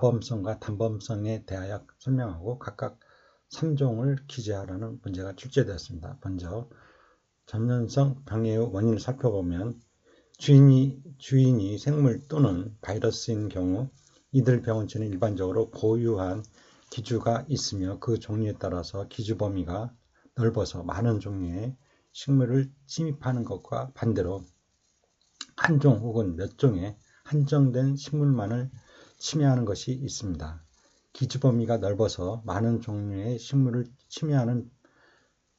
다범성과 단범성에 대하여 설명하고 각각 3종을 기재하라는 문제가 출제되었습니다. 먼저 전염성 병의 원인을 살펴보면 주인이 생물 또는 바이러스인 경우 이들 병원체는 일반적으로 고유한 기주가 있으며 그 종류에 따라서 기주 범위가 넓어서 많은 종류의 식물을 침입하는 것과 반대로 한 종 혹은 몇 종의 한정된 식물만을 침해하는 것이 있습니다. 기주 범위가 넓어서 많은 종류의 식물을 침해하는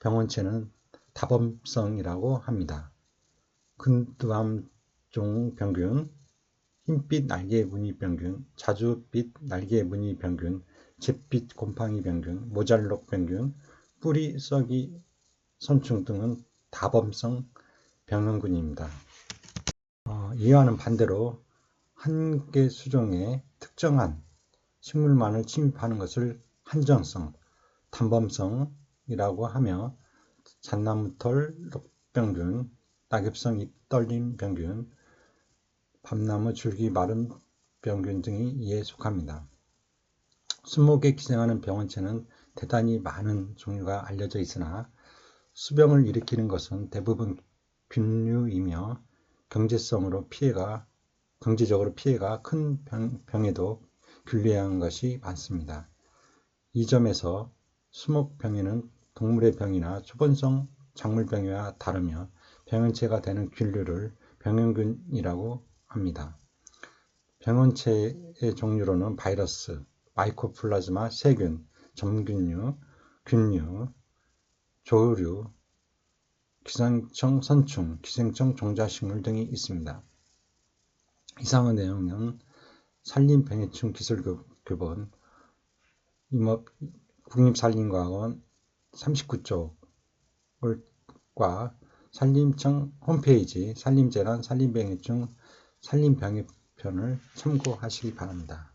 병원체는 다범성이라고 합니다. 근두암종 병균, 흰빛 날개 무늬 병균, 자주빛 날개 무늬 병균, 잿빛 곰팡이 병균, 모잘록 병균, 뿌리 썩이 선충 등은 다범성 병원군입니다. 이와는 반대로 한 개 수종의 특정한 식물만을 침입하는 것을 한정성, 단범성이라고 하며 잣나무털 록병균, 낙엽성 잎떨림 병균, 밤나무 줄기 마름 병균 등이 이에 속합니다. 수목에 기생하는 병원체는 대단히 많은 종류가 알려져 있으나 수병을 일으키는 것은 대부분 균류이며 경제적으로 피해가 큰 병에도 균류한 것이 많습니다. 이 점에서 수목병에는 동물의 병이나 초본성 작물병과 다르며 병원체가 되는 균류를 병원균이라고 합니다. 병원체의 종류로는 바이러스, 마이코플라즈마, 세균, 점균류, 균류, 조류, 기생청 선충, 기생청 종자식물 등이 있습니다. 이상의 내용은 산림병해충 기술교본 국립산림과학원 39쪽과 산림청 홈페이지 산림재난, 산림병해충, 산림병해편을 참고하시기 바랍니다.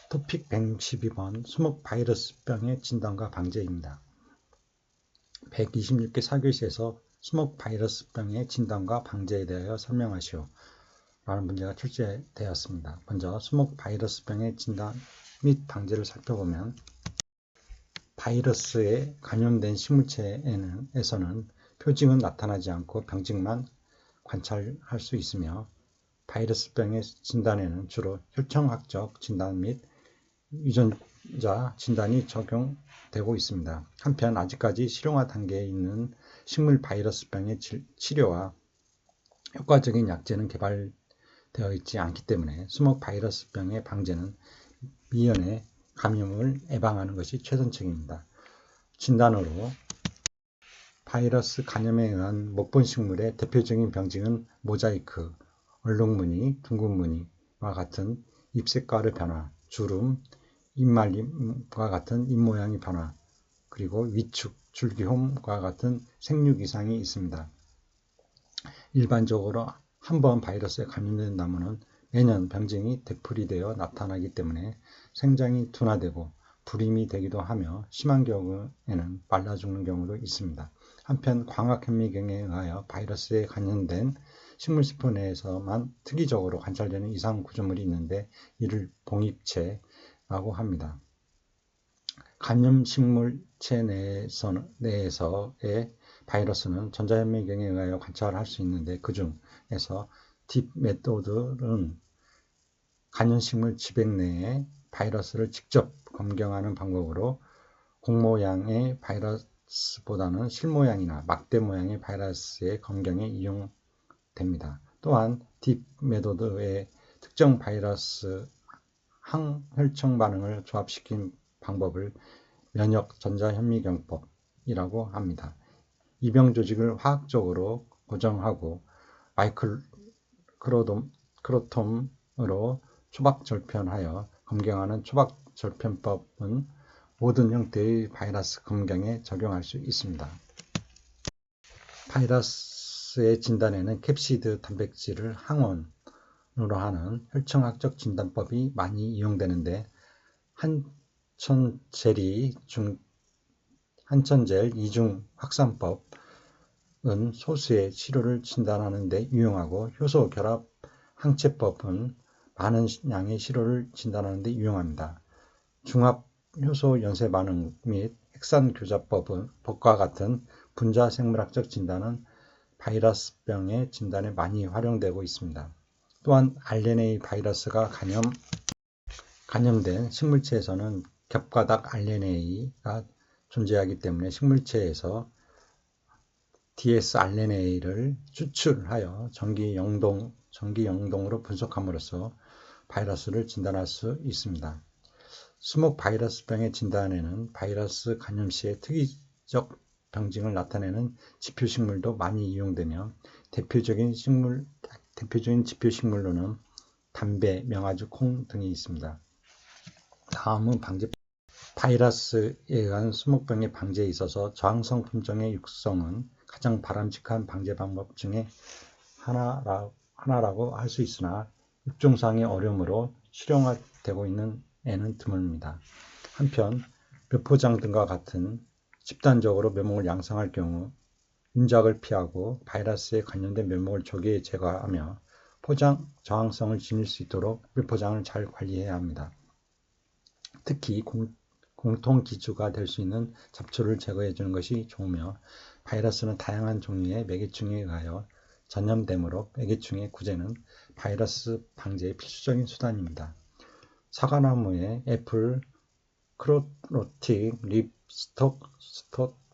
토픽 112번 수목 바이러스병의 진단과 방제입니다. 126개 사교시에서 수목 바이러스병의 진단과 방제에 대하여 설명하시오 라는 문제가 출제되었습니다. 먼저 수목 바이러스병의 진단 및 방제를 살펴보면 바이러스에 감염된 식물체에서는 표징은 나타나지 않고 병증만 관찰할 수 있으며 바이러스병의 진단에는 주로 혈청학적 진단 및 유전자 진단이 적용되고 있습니다. 한편 아직까지 실용화 단계에 있는 식물 바이러스병의 치료와 효과적인 약제는 개발되어 있지 않기 때문에 수목 바이러스병의 방제는 미연에 감염을 예방하는 것이 최선책입니다. 진단으로 바이러스 감염에 의한 목본 식물의 대표적인 병증은 모자이크, 얼룩무늬, 둥근무늬와 같은 잎 색깔의 변화, 주름, 잎말림과 같은 잎모양의 변화, 그리고 위축, 줄기홈과 같은 생육 이상이 있습니다. 일반적으로 한 번 바이러스에 감염된 나무는 매년 병증이 되풀이되어 나타나기 때문에 생장이 둔화되고 불임이 되기도 하며 심한 경우에는 말라 죽는 경우도 있습니다. 한편 광학현미경에 의하여 바이러스에 감염된 식물세포 내에서만 특이적으로 관찰되는 이상 구조물이 있는데 이를 봉입체라고 합니다. 감염 식물체 내에서의 바이러스는 전자현미경에 의하여 관찰할 수 있는데 그 중에서 딥 메소드는 간염식물 지백 내의 바이러스를 직접 검경하는 방법으로 공 모양의 바이러스보다는 실 모양이나 막대 모양의 바이러스의 검경에 이용됩니다. 또한 딥 메소드의 특정 바이러스 항혈청 반응을 조합시킨 방법을 면역 전자현미경법이라고 합니다. 이병 조직을 화학적으로 고정하고 마이크로톰으로 초박절편하여 검경하는 초박절편법은 모든 형태의 바이러스 검경에 적용할 수 있습니다. 바이러스의 진단에는 캡시드 단백질을 항원으로 하는 혈청학적 진단법이 많이 이용되는데 한천젤 이중 확산법은 소수의 치료를 진단하는 데 유용하고 효소 결합 항체법은 많은 양의 시료를 진단하는 데 유용합니다. 중합 효소 연쇄 반응 및 핵산 교자법과 같은 분자 생물학적 진단은 바이러스병의 진단에 많이 활용되고 있습니다. 또한 RNA 바이러스가 감염된 식물체에서는 겹가닥 RNA가 존재하기 때문에 식물체에서 dsRNA를 추출하여 전기 영동으로 분석함으로써 바이러스를 진단할 수 있습니다. 수목 바이러스병의 진단에는 바이러스 감염 시의 특이적 병증을 나타내는 지표식물도 많이 이용되며 대표적인 지표식물로는 담배, 명아주, 콩 등이 있습니다. 다음은 바이러스에 의한 수목병의 방제에 있어서 저항성 품종의 육성은 가장 바람직한 방제 방법 중에 하나라고 할 수 있으나 육종상의 어려움으로 실용화되고 있는 애는 드뭅니다. 한편 묘포장 등과 같은 집단적으로 묘목을 양성할 경우 윤작을 피하고 바이러스에 관련된 묘목을 조기에 제거하며 포장 저항성을 지닐 수 있도록 묘포장을 잘 관리해야 합니다. 특히 공통 기주가 될 수 있는 잡초를 제거해 주는 것이 좋으며 바이러스는 다양한 종류의 매개충에 의하여 전염되므로 매개충의 구제는 바이러스 방제의 필수적인 수단입니다. 사과나무의 애플 크로로틱 립스톡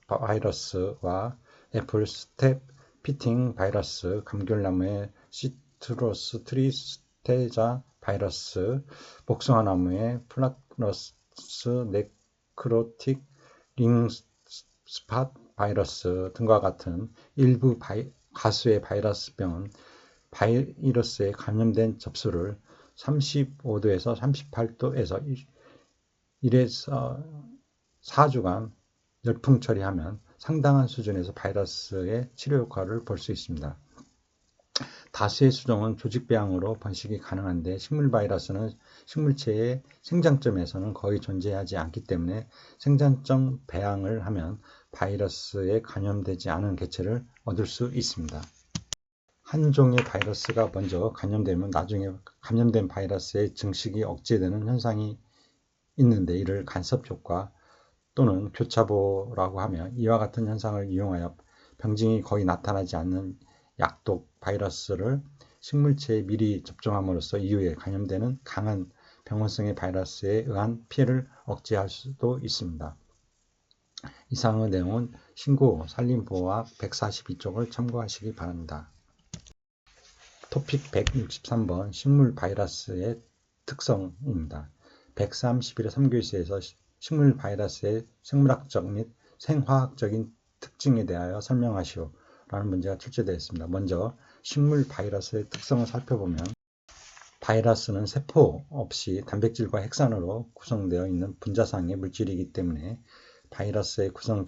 바이러스와 애플 스텝 피팅 바이러스, 감귤나무의 시트러스 트리 스테자 바이러스, 복숭아나무의 플라너스 네크로틱 링 스팟 바이러스 등과 같은 일부 가수의 바이러스병은 바이러스에 감염된 접수를 35도에서 38도에서 1에서 4주간 열풍 처리하면 상당한 수준에서 바이러스의 치료 효과를 볼 수 있습니다. 다수의 수종은 조직 배양으로 번식이 가능한데 식물 바이러스는 식물체의 생장점에서는 거의 존재하지 않기 때문에 생장점 배양을 하면 바이러스에 감염되지 않은 개체를 얻을 수 있습니다. 한 종의 바이러스가 먼저 감염되면 나중에 감염된 바이러스의 증식이 억제되는 현상이 있는데 이를 간섭 효과 또는 교차보라고 하며 이와 같은 현상을 이용하여 병증이 거의 나타나지 않는 약독 바이러스를 식물체에 미리 접종함으로써 이후에 감염되는 강한 병원성의 바이러스에 의한 피해를 억제할 수도 있습니다. 이상의 내용은 신고 산림보호학 142쪽을 참고하시기 바랍니다. 토픽 163번 식물 바이러스의 특성입니다. 131회 3교시에서 식물 바이러스의 생물학적 및 생화학적인 특징에 대하여 설명하시오 라는 문제가 출제되어 있습니다. 먼저 식물 바이러스의 특성을 살펴보면 바이러스는 세포 없이 단백질과 핵산으로 구성되어 있는 분자상의 물질이기 때문에 바이러스의 구성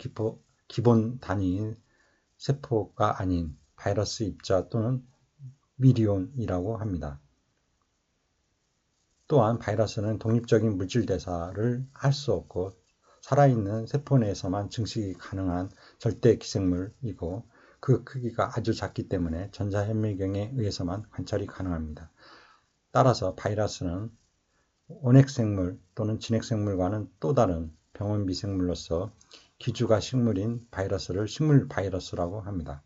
기본 단위인 세포가 아닌 바이러스 입자 또는 미리온이라고 합니다. 또한 바이러스는 독립적인 물질 대사를 할 수 없고 살아있는 세포 내에서만 증식이 가능한 절대 기생물이고 그 크기가 아주 작기 때문에 전자현미경에 의해서만 관찰이 가능합니다. 따라서 바이러스는 온핵생물 또는 진핵생물과는 또 다른 병원 미생물로서 기주가 식물인 바이러스를 식물 바이러스라고 합니다.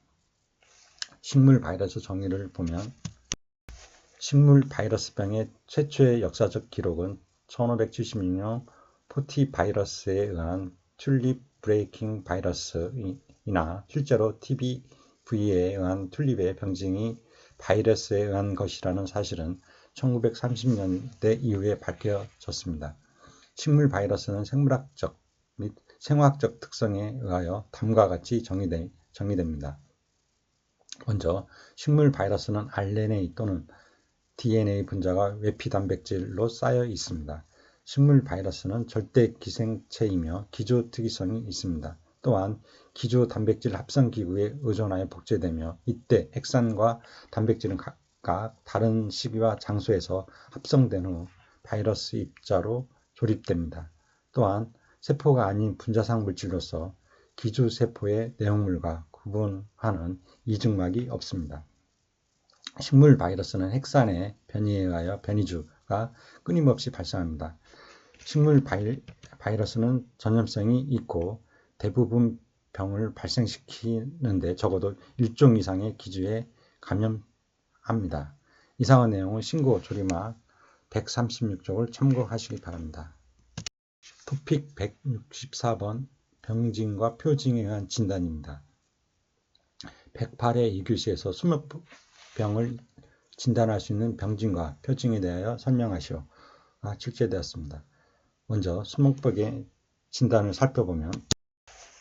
식물 바이러스 정의를 보면 식물 바이러스병의 최초의 역사적 기록은 1576년 포티 바이러스에 의한 튤립 브레이킹 바이러스이나 실제로 TBV에 의한 튤립의 병증이 바이러스에 의한 것이라는 사실은 1930년대 이후에 밝혀졌습니다. 식물 바이러스는 생물학적 및 생화학적 특성에 의하여 다음과 같이 정의됩니다. 먼저 식물 바이러스는 RNA 또는 DNA 분자가 외피 단백질로 쌓여 있습니다. 식물 바이러스는 절대 기생체이며 기조 특이성이 있습니다. 또한 기조 단백질 합성 기구에 의존하여 복제되며 이때 핵산과 단백질은 각각 다른 시기와 장소에서 합성된 후 바이러스 입자로 조립됩니다. 또한 세포가 아닌 분자상 물질로서 기주 세포의 내용물과 구분하는 이중막이 없습니다. 식물 바이러스는 핵산의 변이에 의하여 변이주가 끊임없이 발생합니다. 식물 바이러스는 전염성이 있고 대부분 병을 발생시키는데 적어도 1종 이상의 기주에 감염합니다. 이상한 내용은 신고 조리막 136쪽을 참고하시기 바랍니다. 토픽 164번 병징과 표징에 의한 진단입니다. 108회 2교시에서 수목병을 진단할 수 있는 병징과 표징에 대하여 설명하시오가 출제되었습니다. 먼저 수목병의 진단을 살펴보면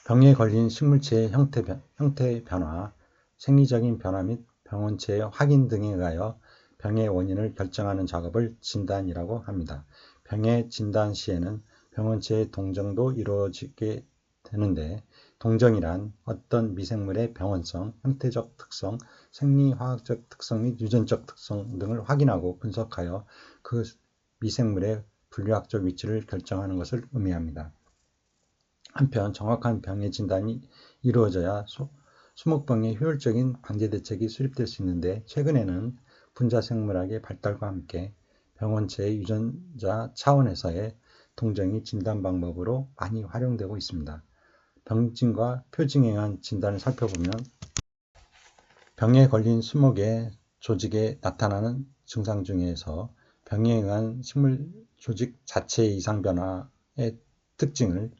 병에 걸린 식물체의 형태 변화, 생리적인 변화 및 병원체의 확인 등에 의하여 병의 원인을 결정하는 작업을 진단이라고 합니다. 병의 진단 시에는 병원체의 동정도 이루어지게 되는데 동정이란 어떤 미생물의 병원성, 형태적 특성, 생리화학적 특성 및 유전적 특성 등을 확인하고 분석하여 그 미생물의 분류학적 위치를 결정하는 것을 의미합니다. 한편 정확한 병의 진단이 이루어져야 수목병의 효율적인 방제 대책이 수립될 수 있는데 최근에는 분자생물학의 발달과 함께 병원체의 유전자 차원에서의 동정이 진단 방법으로 많이 활용되고 있습니다. 병징과 표징에 의한 진단을 살펴보면 병에 걸린 수목의 조직에 나타나는 증상 중에서 병에 의한 식물 조직 자체의 이상 변화의 특징을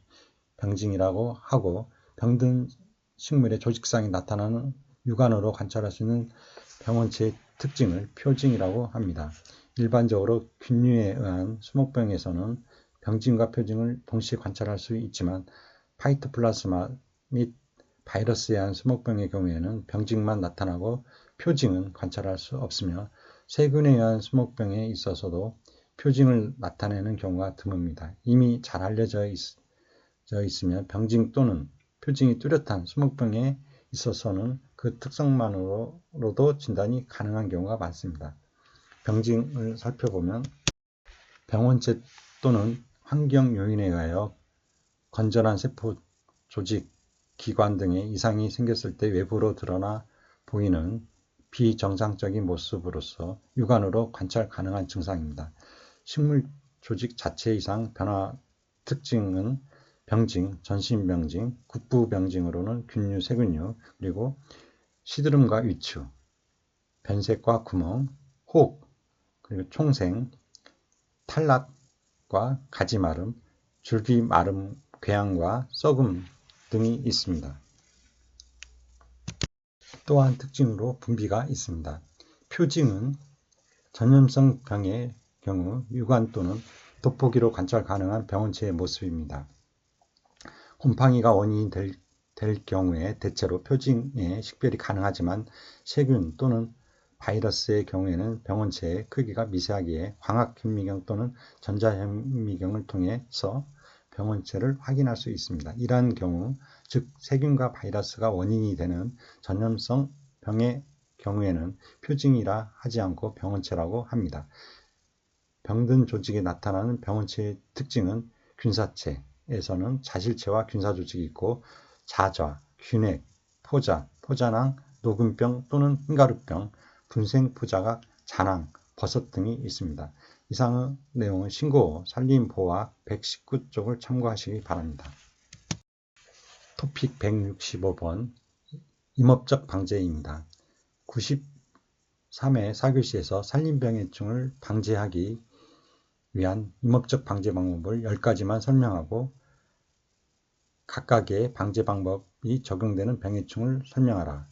병징이라고 하고 병든 식물의 조직상에 나타나는 육안으로 관찰할 수 있는 병원체의 특징을 표징이라고 합니다. 일반적으로 균류에 의한 수목병에서는 병징과 표징을 동시에 관찰할 수 있지만 파이토플라스마 및 바이러스에 의한 수목병의 경우에는 병징만 나타나고 표징은 관찰할 수 없으며 세균에 의한 수목병에 있어서도 표징을 나타내는 경우가 드뭅니다. 이미 잘 알려져 있으면 병징 또는 표징이 뚜렷한 수목병에 있어서는 그 특성만으로도 진단이 가능한 경우가 많습니다. 병징을 살펴보면 병원체 또는 환경 요인에 의하여 건전한 세포, 조직, 기관 등의 이상이 생겼을 때 외부로 드러나 보이는 비정상적인 모습으로서 육안으로 관찰 가능한 증상입니다. 식물 조직 자체 이상 변화 특징은 병징, 전신병징, 국부병징으로는 균류, 세균류, 그리고 시드름과 위추, 변색과 구멍, 혹, 그리고 총생, 탈락과 가지마름, 줄기마름, 궤양과 썩음 등이 있습니다. 또한 특징으로 분비가 있습니다. 표징은 전염성 병의 경우 육안 또는 돋보기로 관찰 가능한 병원체의 모습입니다. 곰팡이가 원인이 될 경우에 대체로 표징에 식별이 가능하지만 세균 또는 바이러스의 경우에는 병원체의 크기가 미세하기에 광학현미경 또는 전자현미경을 통해서 병원체를 확인할 수 있습니다. 이러한 경우, 즉 세균과 바이러스가 원인이 되는 전염성 병의 경우에는 표징이라 하지 않고 병원체라고 합니다. 병든 조직에 나타나는 병원체의 특징은 균사체에서는 자실체와 균사조직이 있고 자좌, 균핵, 포자, 포자낭, 녹음병 또는 흰가루병, 분생포자각, 잔황, 버섯 등이 있습니다. 이상 내용은 신고 산림보호학 119쪽을 참고하시기 바랍니다. 토픽 165번 임업적 방제입니다. 93회 4교시에서 산림병해충을 방제하기 위한 임업적 방제 방법을 10가지만 설명하고 각각의 방제 방법이 적용되는 병해충을 설명하라.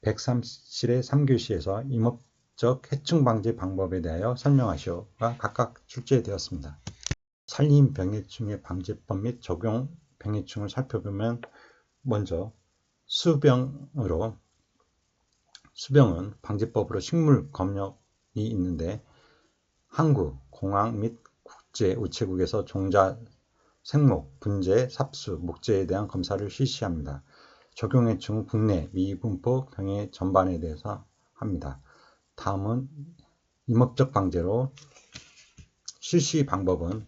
137회 3교시에서 임업적 해충 방제 방법에 대하여 설명하시오가 각각 출제되었습니다. 산림 병해충의 방제법 및 적용 병해충을 살펴보면 먼저 수병은 방제법으로 식물 검역이 있는데 항구, 공항 및 국제, 우체국에서 종자, 생목, 분재, 삽수, 목재에 대한 검사를 실시합니다. 적용해충은 국내 미분포 병해 전반에 대해서 합니다. 다음은 임업적 방제로 실시 방법은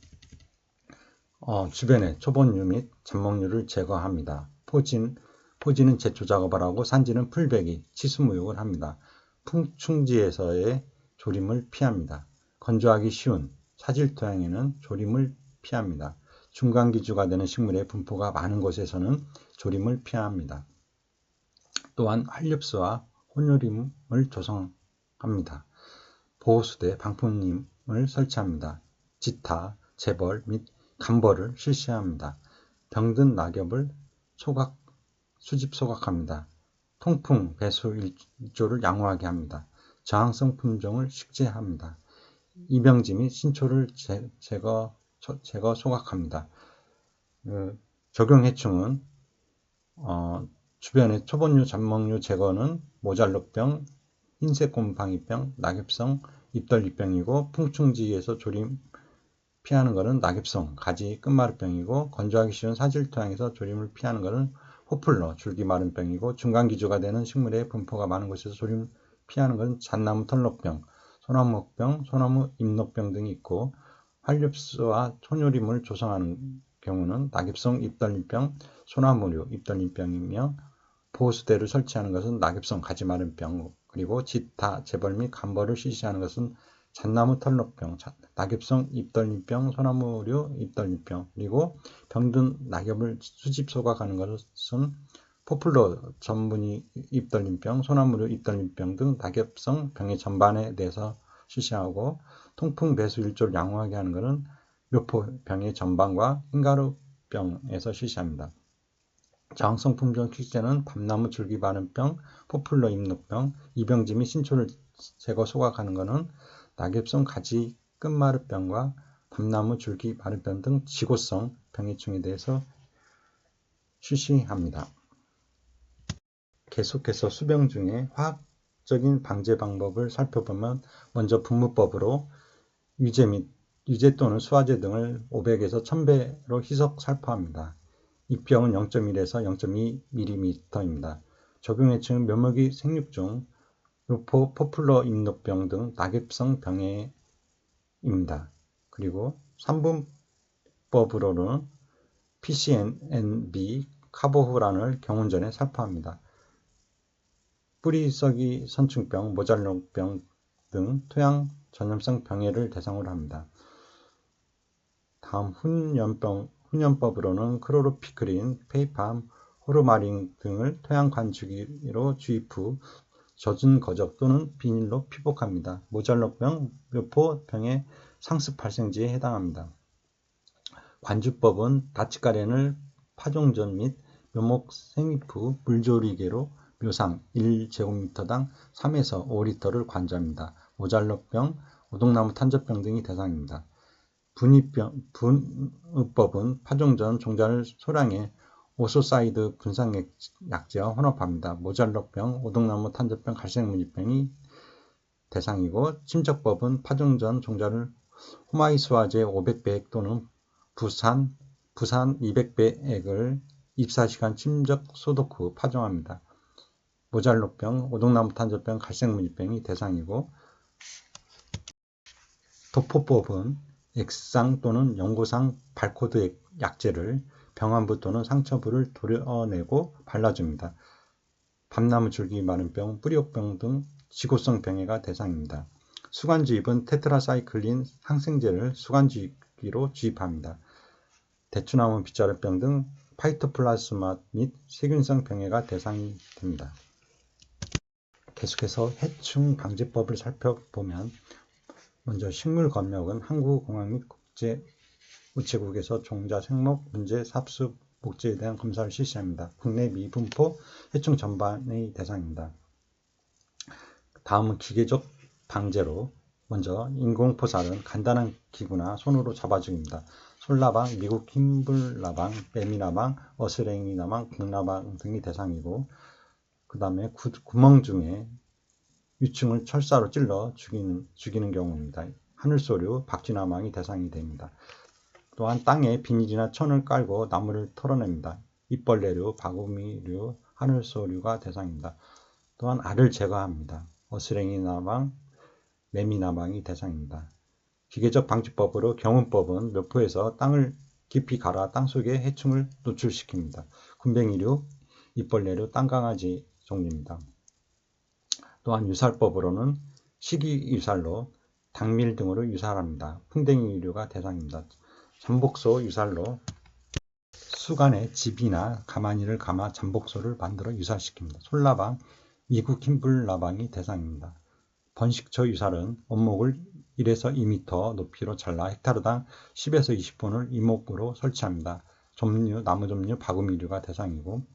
주변의 초본류 및 잡목류를 제거합니다. 포지는 제초 작업을 하고 산지는 풀베기, 치수무육을 합니다. 풍충지에서의 조림을 피합니다. 건조하기 쉬운 사질토양에는 조림을 피합니다. 중간기주가 되는 식물의 분포가 많은 곳에서는 조림을 피합니다. 또한 활엽수와 혼요림을 조성합니다. 보호수대, 방풍림을 설치합니다. 지타, 재벌 및 간벌을 실시합니다. 병든 낙엽을 수집 소각합니다. 통풍, 배수 일조를 양호하게 합니다. 저항성 품종을 식재합니다. 이병지 및 신초를 제거 소각합니다. 적용해충은 주변의 초본류, 잡먹류 제거는 모잘록병, 흰색곰팡이병, 낙엽성 잎덜잎병이고 풍충지에서 조림 피하는 것은 낙엽성 가지 끝마름병이고 건조하기 쉬운 사질토양에서 조림을 피하는 것은 포플러 줄기 마름병이고 중간기주가 되는 식물의 분포가 많은 곳에서 조림을 피하는 것은 잣나무 털록병, 소나무옥병, 소나무 잎녹병 등이 있고 활엽수와 혼요림을 조성하는 경우는 낙엽성 잎덜잎병, 소나무류 잎덜잎병이며 보호수대를 설치하는 것은 낙엽성 가지마름병, 그리고 지타, 재벌 및 간벌을 실시하는 것은 잣나무 털록병, 낙엽성 잎덜잎병, 소나무류 잎덜잎병, 그리고 병든 낙엽을 수집 소각하는 것은 포플러 전분이 잎덜잎병, 소나무류 잎덜잎병 등 낙엽성 병의 전반에 대해서 실시하고 통풍 배수 일조를 양호하게 하는 것은 묘포병의 전반과 흰가루병에서 실시합니다. 저항성 품종 식재는 밤나무 줄기 마름병, 포플러 잎녹병, 이병지 및 신초를 제거 소각하는 것은 낙엽성 가지 끝마름병과 밤나무 줄기 마름병 등 지고성 병해충에 대해서 실시합니다. 계속해서 수병 중에 화학적인 방제 방법을 살펴보면 먼저 분무법으로 유제 또는 수화제 등을 500에서 1000배로 희석 살포합니다. 입병은 0.1에서 0.2mm입니다. 적용해충은 묘목이 생육종, 묘포, 포플러 잎녹병 등 낙엽성 병해입니다. 그리고 3분법으로는 PCNB, 카보후란을 경운전에 살포합니다. 뿌리썩이 선충병, 모잘록병 등 토양 전염성 병해를 대상으로 합니다. 다음 훈연법으로는 크로로피크린, 페이팜, 호르마린 등을 토양 관주기로 주입 후 젖은 거적 또는 비닐로 피복합니다. 모잘록병, 묘포 병의 상습 발생지에 해당합니다. 관주법은 다치가렌을 파종전 및 묘목 생입 후 물조리개로 묘상 1제곱미터당 3에서 5리터를 관주합니다. 모잘록병, 오동나무 탄저병 등이 대상입니다. 분의법은 파종 전 종자를 소량의 오소사이드 분상약제와 혼합합니다. 모잘록병, 오동나무 탄저병, 갈색무늬병이 대상이고 침적법은 파종 전 종자를 호마이수화제 500배액 또는 부산 200배액을 24시간 침적 소독 후 파종합니다. 모잘록병, 오동나무 탄저병, 갈색무늬병이 대상이고 도포법은 X상 또는 연고상 발코드 약제를 병환부 또는 상처부를 도려내고 발라줍니다. 밤나무 줄기 마름병, 뿌리옥병 등 지고성 병해가 대상입니다. 수관주입은 테트라사이클린 항생제를 수관주기로 주입합니다. 대추나무 빗자루병 등 파이토플라스마 및 세균성 병해가 대상이 됩니다. 계속해서 해충 방지법을 살펴보면 먼저 식물 검역은 한국공학 및 국제우체국에서 종자, 생목, 문제, 삽수, 목재에 대한 검사를 실시합니다. 국내 미분포 해충 전반의 대상입니다. 다음은 기계적 방제로 먼저 인공포살은 간단한 기구나 손으로 잡아주기입니다. 솔나방, 미국 흰불나방, 매미나방, 어스랭이나방, 국나방 등이 대상이고 그 다음에 구멍 중에 유충을 철사로 찔러 죽이는 경우입니다. 하늘소류, 박쥐나방이 대상이 됩니다. 또한 땅에 비닐이나 천을 깔고 나무를 털어냅니다. 잎벌레류, 바구미류, 하늘소류가 대상입니다. 또한 알을 제거합니다. 어스랭이나방, 매미나방이 대상입니다. 기계적 방지법으로 경운법은 묘포에서 땅을 깊이 갈아 땅속에 해충을 노출시킵니다. 군뱅이류, 잎벌레류, 땅강아지 종류입니다. 또한 유살법으로는 식이유살로 당밀 등으로 유살합니다. 풍뎅이류가 대상입니다. 잠복소 유살로 수간에 즙이나 가마니를 감아 잠복소를 만들어 유살시킵니다. 솔라방, 미국 흰불나방이 대상입니다. 번식초 유살은 원목을 1에서 2m 높이로 잘라 헥타르당 10에서 20본을 이목으로 설치합니다. 나무 점류, 바구미류가 대상이고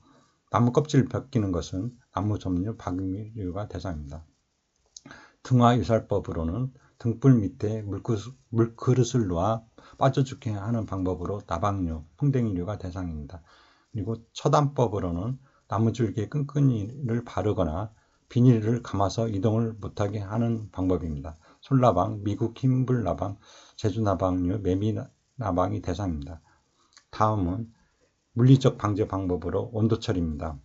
나무 껍질을 벗기는 것은 나무 점류, 바구미류가 대상입니다. 등화 유살법으로는 등불 밑에 물그릇을 놓아 빠져 죽게 하는 방법으로 나방류, 풍뎅이류가 대상입니다. 그리고 처단법으로는 나무줄기에 끈끈이를 바르거나 비닐을 감아서 이동을 못하게 하는 방법입니다. 솔나방, 미국 흰불나방, 제주나방류, 매미나방이 대상입니다. 다음은 물리적 방제 방법으로 온도처리입니다.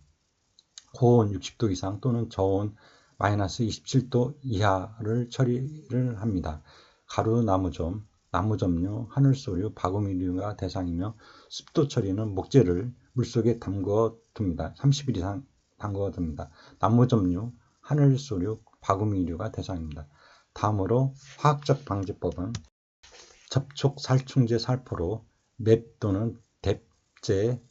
고온 60도 이상 또는 저온 마이너스 27도 이하를 처리를 합니다. 가루, 나무점, 나무점류, 하늘소류, 바구미류가 대상이며 습도 처리는 목재를 물속에 담궈 둡니다. 30일 이상 담궈 둡니다. 나무점류, 하늘소류, 바구미류가 대상입니다. 다음으로 화학적 방제법은 접촉 살충제 살포로 맵 또는 뎁제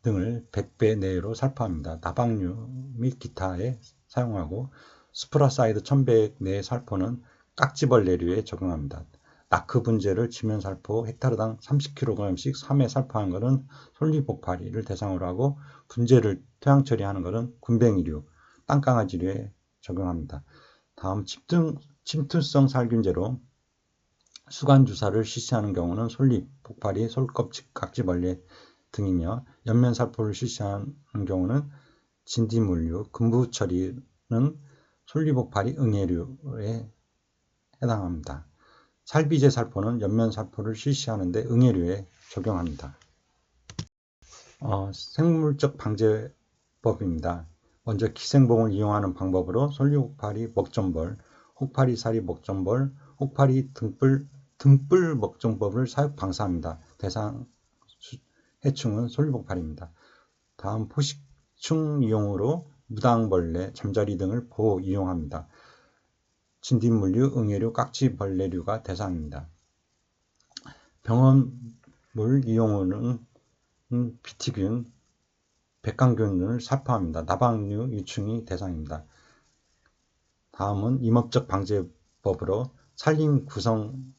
등을 100배 내외로 살포합니다. 나방류 및 기타에 사용하고 스프라사이드 1100 내의 살포는 깍지벌레류에 적용합니다. 나크 분재를 지면 살포 헥타르당 30kg씩 3회 살포하는 것은 솔리복파리를 대상으로 하고 분재를 토양 처리하는 것은 군뱅이류, 땅강아지류에 적용합니다. 다음 침투성 살균제로 수간 주사를 실시하는 경우는 솔잎, 복파리, 솔껍질, 깍지벌레 등이며 연면 살포를 실시하는 경우는 진딧물류, 금부 처리는 솔리복파리, 응애류에 해당합니다. 살비제 살포는 연면 살포를 실시하는데 응애류에 적용합니다. 생물적 방제법입니다. 먼저 기생봉을 이용하는 방법으로 솔리복파리 먹점벌, 혹파리사리 먹점벌, 혹파리 등불 먹점법을 사육 방사합니다. 대상 해충은 솔리복파리입니다. 다음 포식충 이용으로 무당벌레, 잠자리 등을 보호 이용합니다. 진딧물류, 응애류, 깍지벌레류가 대상입니다. 병원물 이용으로는 비티균, 백강균을 살포합니다. 나방류 유충이 대상입니다. 다음은 임업적 방제법으로 산림 구성은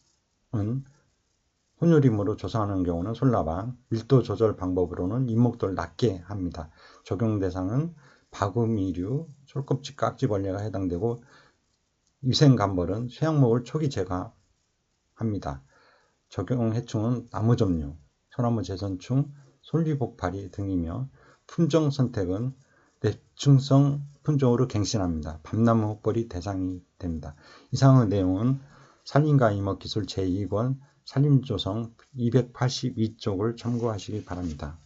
혼요림으로 조성하는 경우는 솔나방, 밀도 조절 방법으로는 잎목도를 낮게 합니다. 적용 대상은 바구미류, 솔껍질 깍지벌레가 해당되고 위생감벌은 쇠약목을 초기 제거합니다. 적용 해충은 나무점류, 소나무 재선충, 솔리복파리 등이며 품종 선택은 내충성 품종으로 갱신합니다. 밤나무 혹벌이 대상이 됩니다. 이상의 내용은 산림과 임업기술 제2권 산림조성 282쪽을 참고하시기 바랍니다.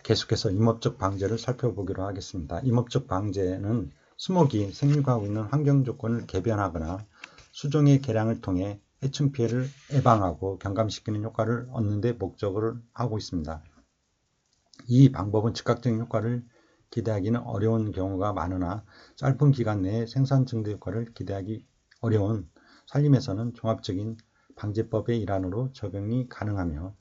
계속해서 임업적 방제를 살펴보기로 하겠습니다. 임업적 방제는 수목이 생육하고 있는 환경 조건을 개변하거나 수종의 개량을 통해 해충 피해를 예방하고 경감시키는 효과를 얻는 데 목적을 하고 있습니다. 이 방법은 즉각적인 효과를 기대하기는 어려운 경우가 많으나 짧은 기간 내에 생산 증대 효과를 기대하기 어려운 산림에서는 종합적인 방제법의 일환으로 적용이 가능하며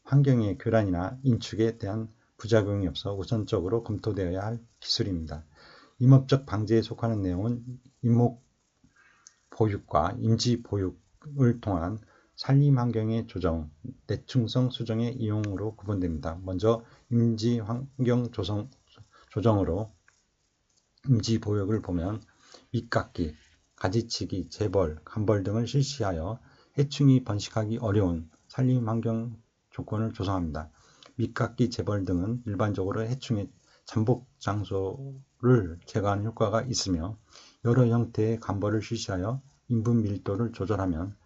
환경의 교란이나 인축에 대한 부작용이 없어 우선적으로 검토되어야 할 기술입니다. 임업적 방제에 속하는 내용은 임목 보육과 임지 보육을 통한 산림 환경의 조정, 내충성 수정의 이용으로 구분됩니다. 먼저 임지 환경 조정으로 임지 보육을 보면 밑깎기, 가지치기, 재벌, 간벌 등을 실시하여 해충이 번식하기 어려운 산림 환경 조건을 조성합니다. 밑깎기, 재벌 등은 일반적으로 해충의 잠복 장소를 제거하는 효과가 있으며 여러 형태의 간벌을 실시하여 인분 밀도를 조절하면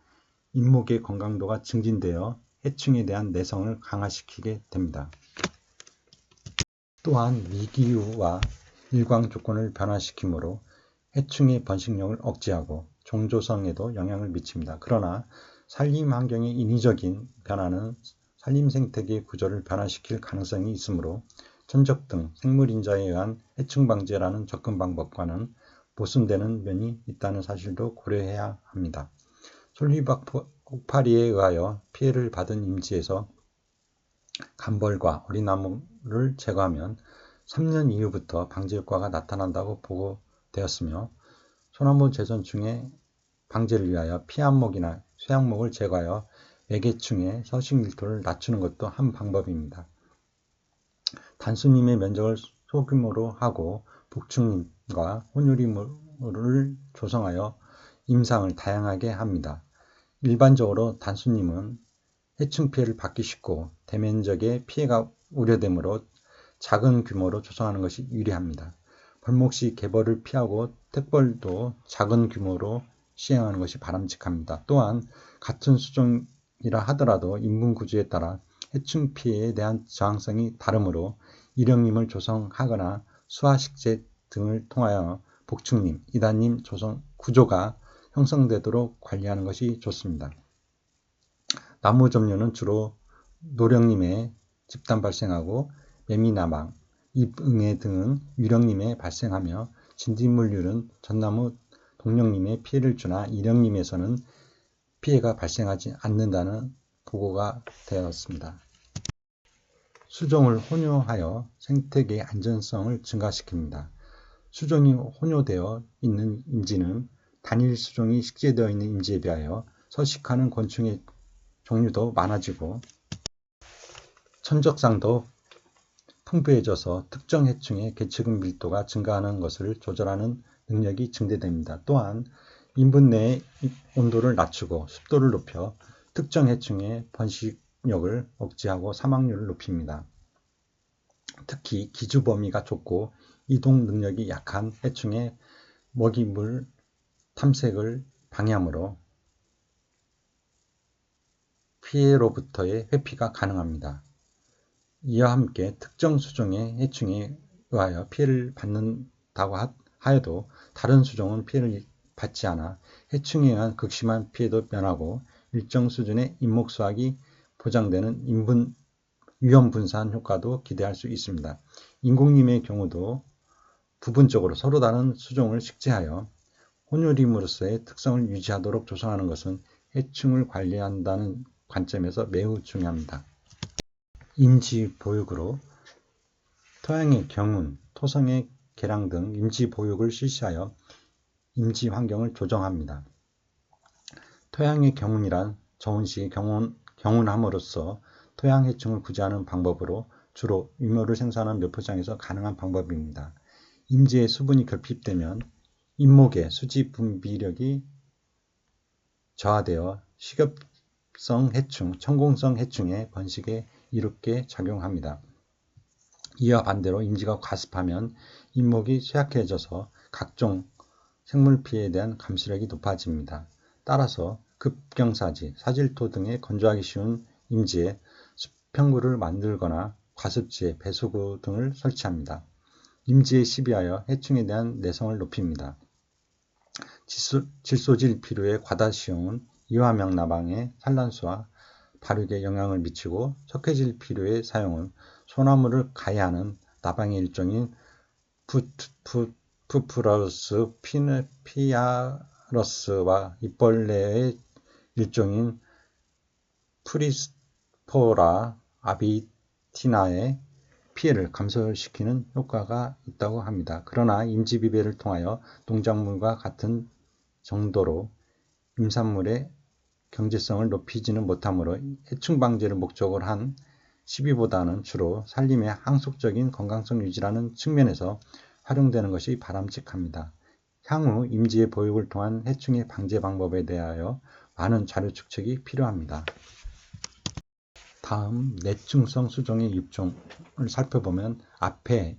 잎목의 건강도가 증진되어 해충에 대한 내성을 강화시키게 됩니다. 또한 미기후와 일광 조건을 변화시키므로 해충의 번식력을 억제하고 종조성에도 영향을 미칩니다. 그러나 산림 환경의 인위적인 변화는 산림 생태계 구조를 변화시킬 가능성이 있으므로 천적 등 생물인자에 의한 해충 방제라는 접근 방법과는 모순되는 면이 있다는 사실도 고려해야 합니다. 솔리박 폭발에 의하여 피해를 받은 임지에서 감벌과 어린나무를 제거하면 3년 이후부터 방제 효과가 나타난다고 보고되었으며, 소나무 재전 중에 방제를 위하여 피암목이나 쇠약목을 제거하여 매개충의 서식 밀도를 낮추는 것도 한 방법입니다. 단수님의 면적을 소규모로 하고 복충과 혼유리물을 조성하여 임상을 다양하게 합니다. 일반적으로 단수님은 해충 피해를 받기 쉽고 대면적의 피해가 우려되므로 작은 규모로 조성하는 것이 유리합니다. 벌목시 개벌을 피하고 택벌도 작은 규모로 시행하는 것이 바람직합니다. 또한 같은 수종이라 하더라도 인분 구조에 따라 해충 피해에 대한 저항성이 다르므로 일형림을 조성하거나 수화식재 등을 통하여 복충림, 이단림 조성 구조가 형성되도록 관리하는 것이 좋습니다. 나무 점유는 주로 노령림에 집단 발생하고 매미나방, 잎응애 등은 유령림에 발생하며 진딧물류는 전나무 동령림에 피해를 주나 일형림에서는 피해가 발생하지 않는다는 보고가 되었습니다. 수종을 혼요하여 생태계의 안전성을 증가시킵니다. 수종이 혼요되어 있는 임지는 단일 수종이 식재되어 있는 임지에 비하여 서식하는 곤충의 종류도 많아지고 천적상도 풍부해져서 특정 해충의 개체군 밀도가 증가하는 것을 조절하는 능력이 증대됩니다. 또한 인분 내의 온도를 낮추고 습도를 높여 특정 해충의 번식력을 억제하고 사망률을 높입니다. 특히 기주 범위가 좁고 이동 능력이 약한 해충의 먹이물 탐색을 방해하므로 피해로부터의 회피가 가능합니다. 이와 함께 특정 수종의 해충에 의하여 피해를 받는다고 하여도 다른 수종은 피해를 받지 않아 해충에 의한 극심한 피해도 면하고 일정 수준의 인목수확이 보장되는 위험 분산 효과도 기대할 수 있습니다. 인공림의 경우도 부분적으로 서로 다른 수종을 식재하여 혼유림으로서의 특성을 유지하도록 조성하는 것은 해충을 관리한다는 관점에서 매우 중요합니다. 임지 보육으로 토양의 경운, 토성의 개량 등 임지 보육을 실시하여 임지 환경을 조정합니다. 토양의 경운이란 저온 시 경운함으로써 토양 해충을 구제하는 방법으로 주로 유묘를 생산하는 묘포장에서 가능한 방법입니다. 임지의 수분이 결핍되면 잎목의 수지 분비력이 저하되어 식엽성 해충, 천공성 해충의 번식에 이롭게 작용합니다. 이와 반대로 임지가 과습하면 잎목이 쇠약해져서 각종 생물 피해에 대한 감수력이 높아집니다. 따라서 급경사지, 사질토 등에 건조하기 쉬운 임지에 수평구를 만들거나 과습지에 배수구 등을 설치합니다. 임지에 시비하여 해충에 대한 내성을 높입니다. 질소질 비료의 과다 시용은 이화명나방의 산란수와 발육에 영향을 미치고, 석회질 비료의 사용은 소나무를 가해하는 나방의 일종인 푸푸러스 피아러스와 잎벌레의 일종인 프리스포라 아비티나의 피해를 감소시키는 효과가 있다고 합니다. 그러나 임지비배를 통하여 농작물과 같은 정도로 임산물의 경제성을 높이지는 못하므로 해충 방제를 목적으로 한 시비보다는 주로 산림의 항속적인 건강성 유지라는 측면에서 활용되는 것이 바람직합니다. 향후 임지의 보육을 통한 해충의 방제 방법에 대하여 많은 자료 축적이 필요합니다. 다음 내충성 수종의 육종을 살펴보면, 앞에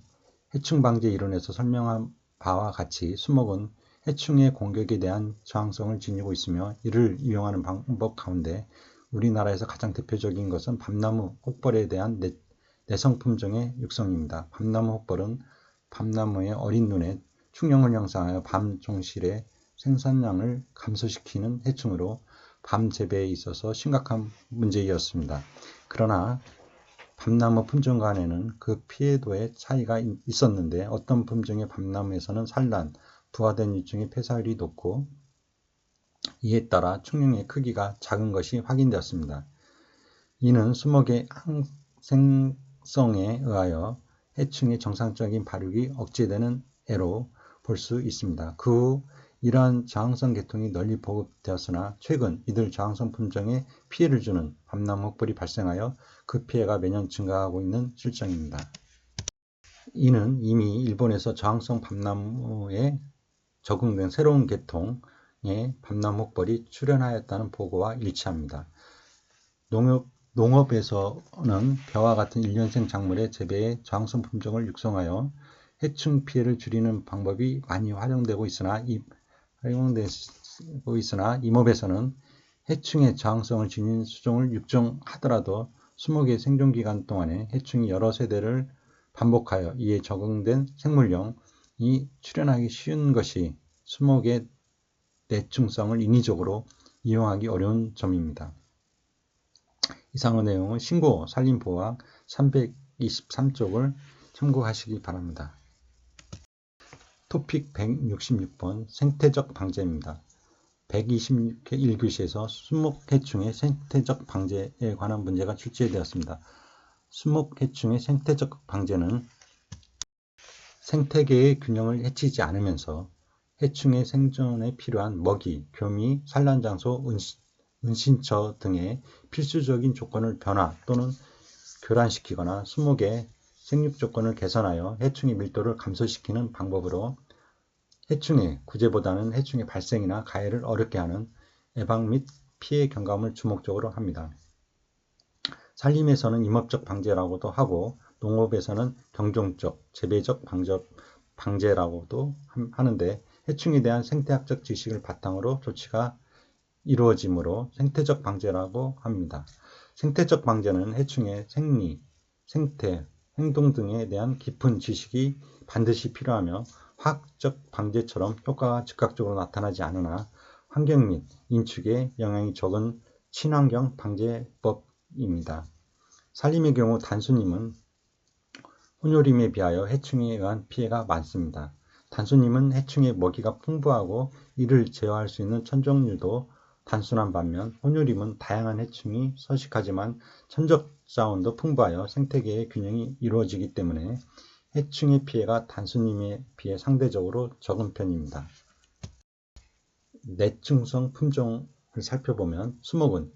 해충 방제 이론에서 설명한 바와 같이 수목은 해충의 공격에 대한 저항성을 지니고 있으며, 이를 이용하는 방법 가운데 우리나라에서 가장 대표적인 것은 밤나무 혹벌에 대한 내성 품종의 육성입니다. 밤나무 혹벌은 밤나무의 어린 눈에 충격을 형성하여 밤 종실의 생산량을 감소시키는 해충으로 밤 재배에 있어서 심각한 문제였습니다. 그러나 밤나무 품종 간에는 그 피해도의 차이가 있었는데 어떤 품종의 밤나무에서는 산란, 부화된 유충의 폐사율이 높고 이에 따라 충룡의 크기가 작은 것이 확인되었습니다. 이는 수목의 항생성에 의하여 해충의 정상적인 발육이 억제되는 애로 볼 수 있습니다. 그 후 이러한 저항성 계통이 널리 보급되었으나 최근 이들 저항성 품종에 피해를 주는 밤나무 흙벌이 발생하여 그 피해가 매년 증가하고 있는 실정입니다. 이는 이미 일본에서 저항성 밤나무에 적응된 새로운 계통의 밤나무 흙벌이 출현하였다는 보고와 일치합니다. 농업에서는 벼와 같은 일년생 작물의 재배에 저항성 품종을 육성하여 해충 피해를 줄이는 방법이 많이 활용되고 있으나 임업에서는 해충의 저항성을 지닌 수종을 육종하더라도 수목의 생존기간 동안에 해충이 여러 세대를 반복하여 이에 적응된 생물령이 출현하기 쉬운 것이 수목의 내충성을 인위적으로 이용하기 어려운 점입니다. 이상의 내용은 신고 산림보호학 323쪽을 참고하시기 바랍니다. 토픽 166번 생태적 방제입니다. 121교시에서 수목해충의 생태적 방제에 관한 문제가 출제되었습니다. 수목해충의 생태적 방제는 생태계의 균형을 해치지 않으면서 해충의 생존에 필요한 먹이, 교미, 산란장소, 은신처 등의 필수적인 조건을 변화 또는 교란시키거나 수목의 생육 조건을 개선하여 해충의 밀도를 감소시키는 방법으로 해충의 구제보다는 해충의 발생이나 가해를 어렵게 하는 예방 및 피해 경감을 주목적으로 합니다. 산림에서는 임업적 방제라고도 하고 농업에서는 경종적, 재배적 방제라고도 하는데 해충에 대한 생태학적 지식을 바탕으로 조치가 이루어지므로 생태적 방제라고 합니다. 생태적 방제는 해충의 생리, 생태, 행동 등에 대한 깊은 지식이 반드시 필요하며 화학적 방제처럼 효과가 즉각적으로 나타나지 않으나 환경 및 인축에 영향이 적은 친환경 방제법입니다. 산림의 경우 단수님은 혼요림에 비하여 해충에 의한 피해가 많습니다. 단수님은 해충의 먹이가 풍부하고 이를 제어할 수 있는 천적류도 단순한 반면 혼요림은 다양한 해충이 서식하지만 천적 자원도 풍부하여 생태계의 균형이 이루어지기 때문에 해충의 피해가 단수님에 비해 상대적으로 적은 편입니다. 내충성 품종을 살펴보면 수목은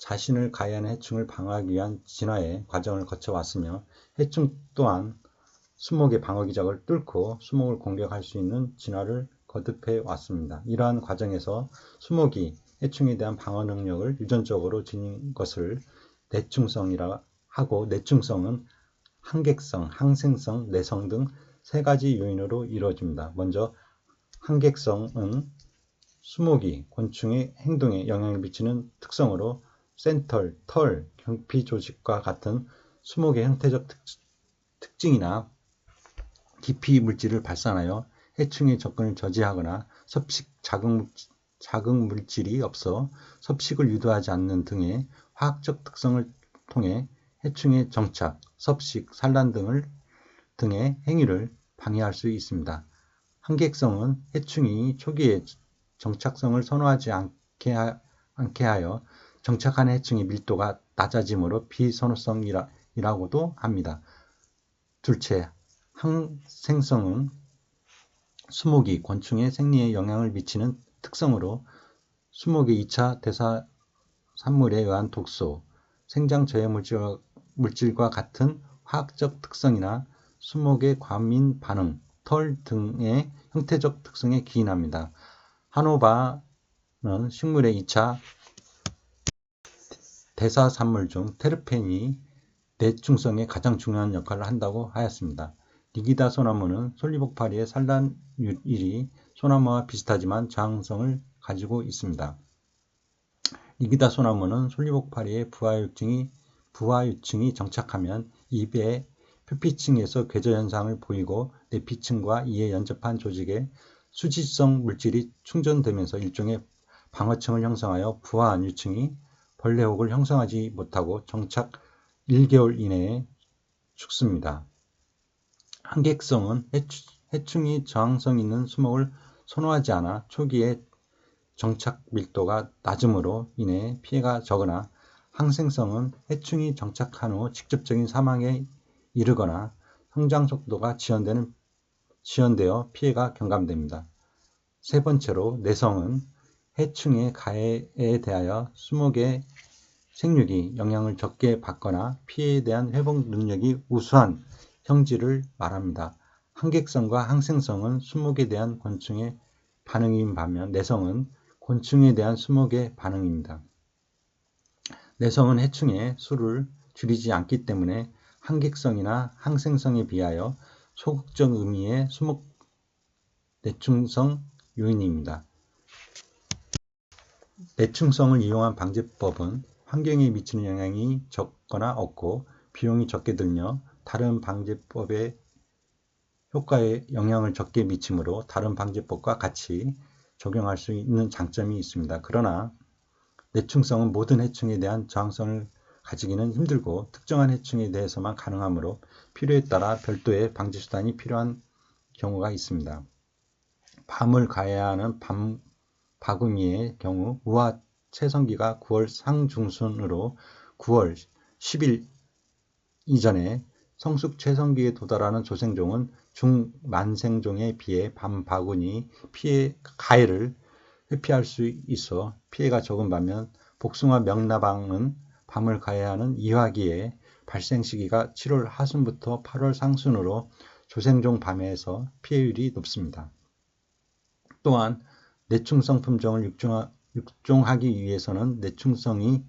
자신을 가해하는 해충을 방어하기 위한 진화의 과정을 거쳐왔으며 해충 또한 수목의 방어기작을 뚫고 수목을 공격할 수 있는 진화를 거듭해 왔습니다. 이러한 과정에서 수목이 해충에 대한 방어 능력을 유전적으로 지닌 것을 내충성이라 하고 내충성은 항객성, 항생성, 내성 등 세 가지 요인으로 이루어집니다. 먼저 항객성은 수목이 곤충의 행동에 영향을 미치는 특성으로 센털, 털, 경피 조직과 같은 수목의 형태적 특징이나 기피 물질을 발산하여 해충의 접근을 저지하거나 섭식 자극 물질이 없어 섭식을 유도하지 않는 등의 화학적 특성을 통해 해충의 정착, 섭식, 산란 등의 행위를 방해할 수 있습니다. 항객성은 해충이 초기에 정착성을 선호하지 않게 하여 정착한 해충의 밀도가 낮아지므로 비선호성이라고도 합니다. 둘째, 항생성은 수목이 곤충의 생리에 영향을 미치는 특성으로 수목의 2차 대사산물에 의한 독소, 생장 저해 물질과 같은 화학적 특성이나 수목의 과민 반응, 털 등의 형태적 특성에 기인합니다. 한오바는 식물의 2차 대사산물 중 테르펜이 내충성에 가장 중요한 역할을 한다고 하였습니다. 니기다 소나무는 솔리복파리의 산란율이 소나무와 비슷하지만 저항성을 가지고 있습니다. 니기다 소나무는 솔리복파리의 부화유층이 정착하면 잎의 표피층에서 궤조 현상을 보이고 내피층과 이에 연접한 조직에 수지성 물질이 충전되면서 일종의 방어층을 형성하여 부화한 유층이 벌레 혹을 형성하지 못하고 정착 1개월 이내에 죽습니다. 한객성은 해충이 저항성 있는 수목을 선호하지 않아 초기에 정착 밀도가 낮음으로 인해 피해가 적으나, 항생성은 해충이 정착한 후 직접적인 사망에 이르거나 성장 속도가 지연되어 피해가 경감됩니다. 세 번째로, 내성은 해충의 가해에 대하여 수목의 생육이 영향을 적게 받거나 피해에 대한 회복 능력이 우수한 형질을 말합니다. 한객성과 항생성은 수목에 대한 곤충의 반응인 반면, 내성은 곤충에 대한 수목의 반응입니다. 내성은 해충의 수를 줄이지 않기 때문에 한객성이나 항생성에 비하여 소극적 의미의 수목 내충성 요인입니다. 내충성을 이용한 방제법은 환경에 미치는 영향이 적거나 없고 비용이 적게 들며 다른 방제법의 효과에 영향을 적게 미치므로 다른 방제법과 같이 적용할 수 있는 장점이 있습니다. 그러나 내충성은 모든 해충에 대한 저항성을 가지기는 힘들고 특정한 해충에 대해서만 가능하므로 필요에 따라 별도의 방제수단이 필요한 경우가 있습니다. 밤을 가해야 하는 바구니의 경우 우하 채성기가 9월 상중순으로 9월 10일 이전에 성숙 채성기에 도달하는 조생종은 중만생종에 비해 밤바구니 가해를 회피할 수 있어 피해가 적은 반면, 복숭아 명나방은 밤을 가해야 하는 이화기의 발생 시기가 7월 하순부터 8월 상순으로 조생종 밤에서 피해율이 높습니다. 또한 내충성 품종을 육종하기 위해서는 내충성인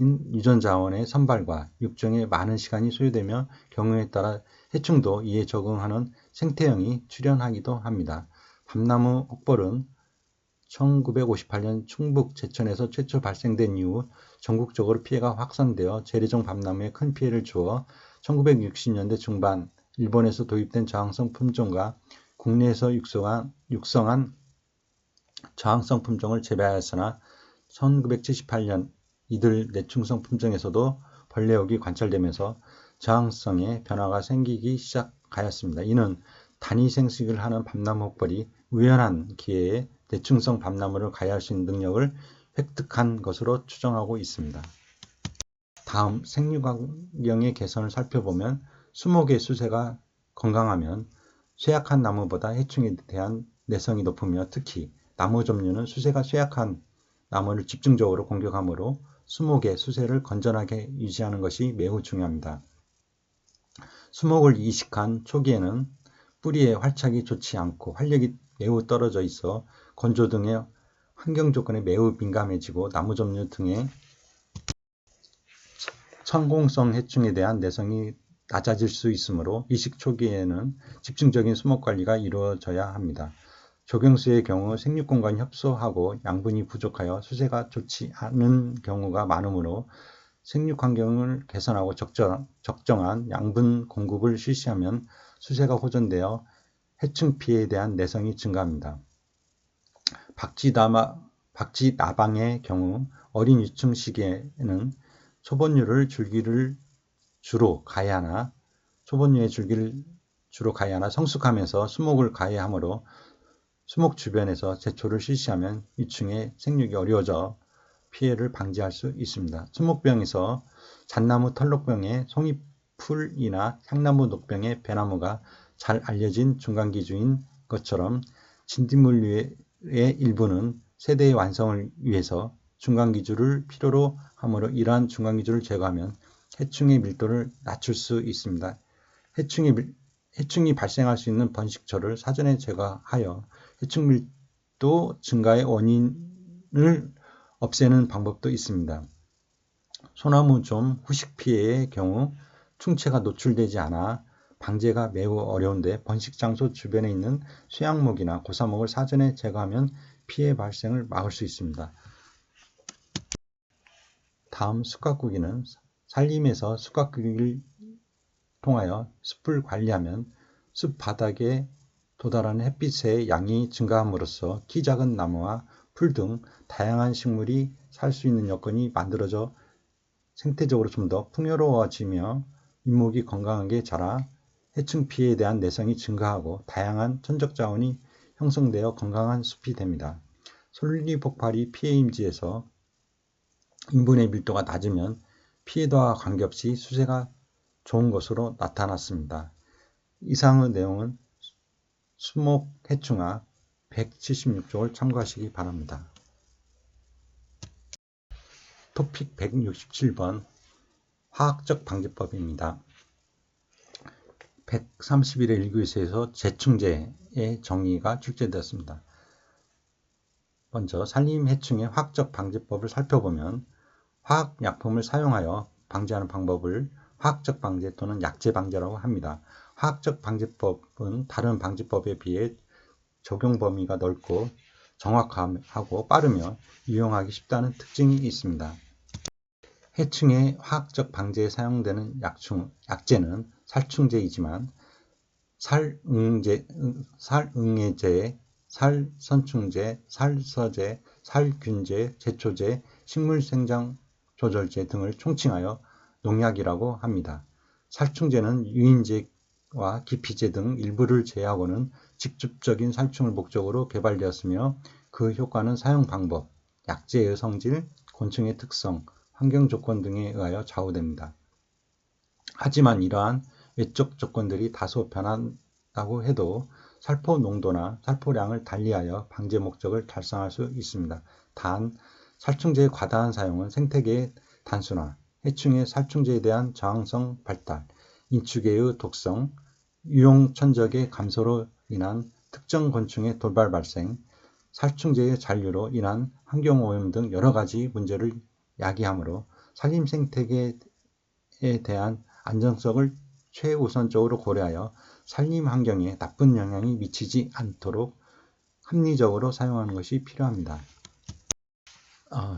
유전자원의 선발과 육종에 많은 시간이 소요되며 경우에 따라 해충도 이에 적응하는 생태형이 출현하기도 합니다. 밤나무 혹벌은 1958년 충북 제천에서 최초 발생된 이후 전국적으로 피해가 확산되어 재래종 밤나무에 큰 피해를 주어 1960년대 중반 일본에서 도입된 저항성 품종과 국내에서 육성한 저항성 품종을 재배하였으나 1978년 이들 내충성 품종에서도 벌레옥이 관찰되면서 저항성에 변화가 생기기 시작하였습니다. 이는 단위 생식을 하는 밤나무 혹벌이 우연한 기회에 내충성 밤나무를 가해할 수 있는 능력을 획득한 것으로 추정하고 있습니다. 다음, 생육환경의 개선을 살펴보면 수목의 수세가 건강하면 쇠약한 나무보다 해충에 대한 내성이 높으며 특히 나무 종류는 수세가 쇠약한 나무를 집중적으로 공격하므로 수목의 수세를 건전하게 유지하는 것이 매우 중요합니다. 수목을 이식한 초기에는 뿌리의 활착이 좋지 않고 활력이 매우 떨어져 있어 건조 등의 환경 조건에 매우 민감해지고 나무 종류 등의 천공성 해충에 대한 내성이 낮아질 수 있으므로 이식 초기에는 집중적인 수목 관리가 이루어져야 합니다. 조경수의 경우 생육공간이 협소하고 양분이 부족하여 수세가 좋지 않은 경우가 많으므로 생육환경을 개선하고 적정한 양분 공급을 실시하면 수세가 호전되어 해충 피해에 대한 내성이 증가합니다. 박쥐나방의 경우 어린 유충 시기에는 초본류의 줄기를 주로 가해하나 성숙하면서 수목을 가해하므로 수목 주변에서 제초를 실시하면 유충의 생육이 어려워져 피해를 방지할 수 있습니다. 수목병에서 잣나무 털녹병의 송이풀이나 향나무 녹병의 배나무가 잘 알려진 중간기주인 것처럼 진딧물류의 일부는 세대의 완성을 위해서 중간기주를 필요로 하므로 이러한 중간기주를 제거하면 해충의 밀도를 낮출 수 있습니다. 해충이 발생할 수 있는 번식처를 사전에 제거하여 해충 밀도 증가의 원인을 없애는 방법도 있습니다. 소나무좀 후식 피해의 경우 충체가 노출되지 않아 방제가 매우 어려운데 번식 장소 주변에 있는 쇠약목이나 고사목을 사전에 제거하면 피해 발생을 막을 수 있습니다. 다음, 숯가꾸기는 산림에서 숯가꾸기를 통하여 숲을 관리하면 숲 바닥에 도달하는 햇빛의 양이 증가함으로써 키 작은 나무와 풀 등 다양한 식물이 살 수 있는 여건이 만들어져 생태적으로 좀 더 풍요로워지며 잇목이 건강하게 자라 해충 피해에 대한 내성이 증가하고 다양한 천적 자원이 형성되어 건강한 숲이 됩니다. 솔리 폭발이 피해 임지에서 인분의 밀도가 낮으면 피해도와 관계없이 수세가 좋은 것으로 나타났습니다. 이상의 내용은 수목 해충학 176쪽을 참고하시기 바랍니다. 토픽 167번 화학적 방제법입니다. 131회 1교시에서 제충제의 정의가 출제되었습니다. 먼저 산림해충의 화학적 방제법을 살펴보면 화학약품을 사용하여 방제하는 방법을 화학적 방제 또는 약제 방제라고 합니다. 화학적 방제법은 다른 방제법에 비해 적용 범위가 넓고 정확하고 빠르며 이용하기 쉽다는 특징이 있습니다. 해충의 화학적 방제에 사용되는 약제는 살충제이지만 살응해제, 살선충제, 살서제, 살균제, 제초제, 식물생장 조절제 등을 총칭하여 농약이라고 합니다. 살충제는 유인제와 기피제 등 일부를 제외하고는 직접적인 살충을 목적으로 개발되었으며 그 효과는 사용 방법, 약제의 성질, 곤충의 특성, 환경 조건 등에 의하여 좌우됩니다. 하지만 이러한 외적 조건들이 다소 변한다고 해도 살포 농도나 살포량을 달리하여 방제 목적을 달성할 수 있습니다. 단, 살충제의 과다한 사용은 생태계의 단순화, 해충의 살충제에 대한 저항성 발달, 인축계의 독성, 유용천적의 감소로 인한 특정 곤충의 돌발 발생, 살충제의 잔류로 인한 환경오염 등 여러 가지 문제를 야기하므로 산림생태계에 대한 안정성을 최우선적으로 고려하여 산림환경에 나쁜 영향이 미치지 않도록 합리적으로 사용하는 것이 필요합니다.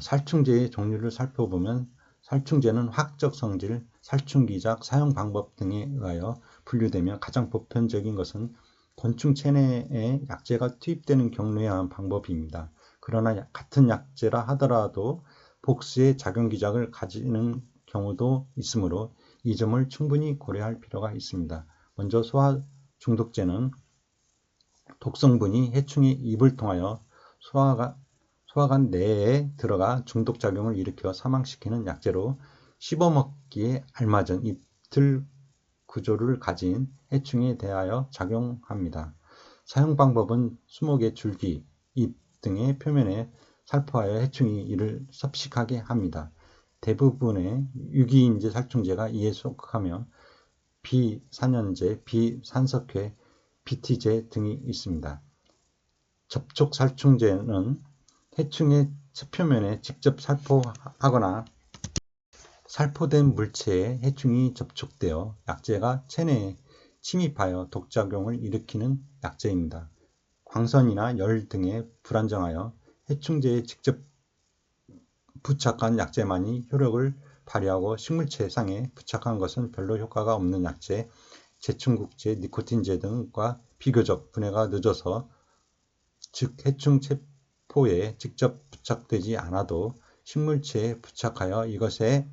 살충제의 종류를 살펴보면 살충제는 화학적 성질, 살충기작, 사용 방법 등에 의하여 분류되며 가장 보편적인 것은 곤충 체내에 약제가 투입되는 경우에 의한 방법입니다. 그러나 같은 약제라 하더라도 복수의 작용기작을 가지는 경우도 있으므로 이 점을 충분히 고려할 필요가 있습니다. 먼저 소화중독제는 독성분이 해충의 입을 통하여 소화관 내에 들어가 중독작용을 일으켜 사망시키는 약제로 씹어먹기에 알맞은 입틀 구조를 가진 해충에 대하여 작용합니다. 사용 방법은 수목의 줄기, 잎 등의 표면에 살포하여 해충이 이를 섭식하게 합니다. 대부분의 유기인제 살충제가 이에 속하며 비산연제, 비산석회, BT제 등이 있습니다. 접촉 살충제는 해충의 체표면에 직접 살포하거나 살포된 물체에 해충이 접촉되어 약제가 체내에 침입하여 독작용을 일으키는 약제입니다. 광선이나 열 등에 불안정하여 해충제에 직접 부착한 약제만이 효력을 발휘하고 식물체 상에 부착한 것은 별로 효과가 없는 약제, 제충국제, 니코틴제 등과 비교적 분해가 늦어서 즉 해충 체포에 직접 부착되지 않아도 식물체에 부착하여 이것에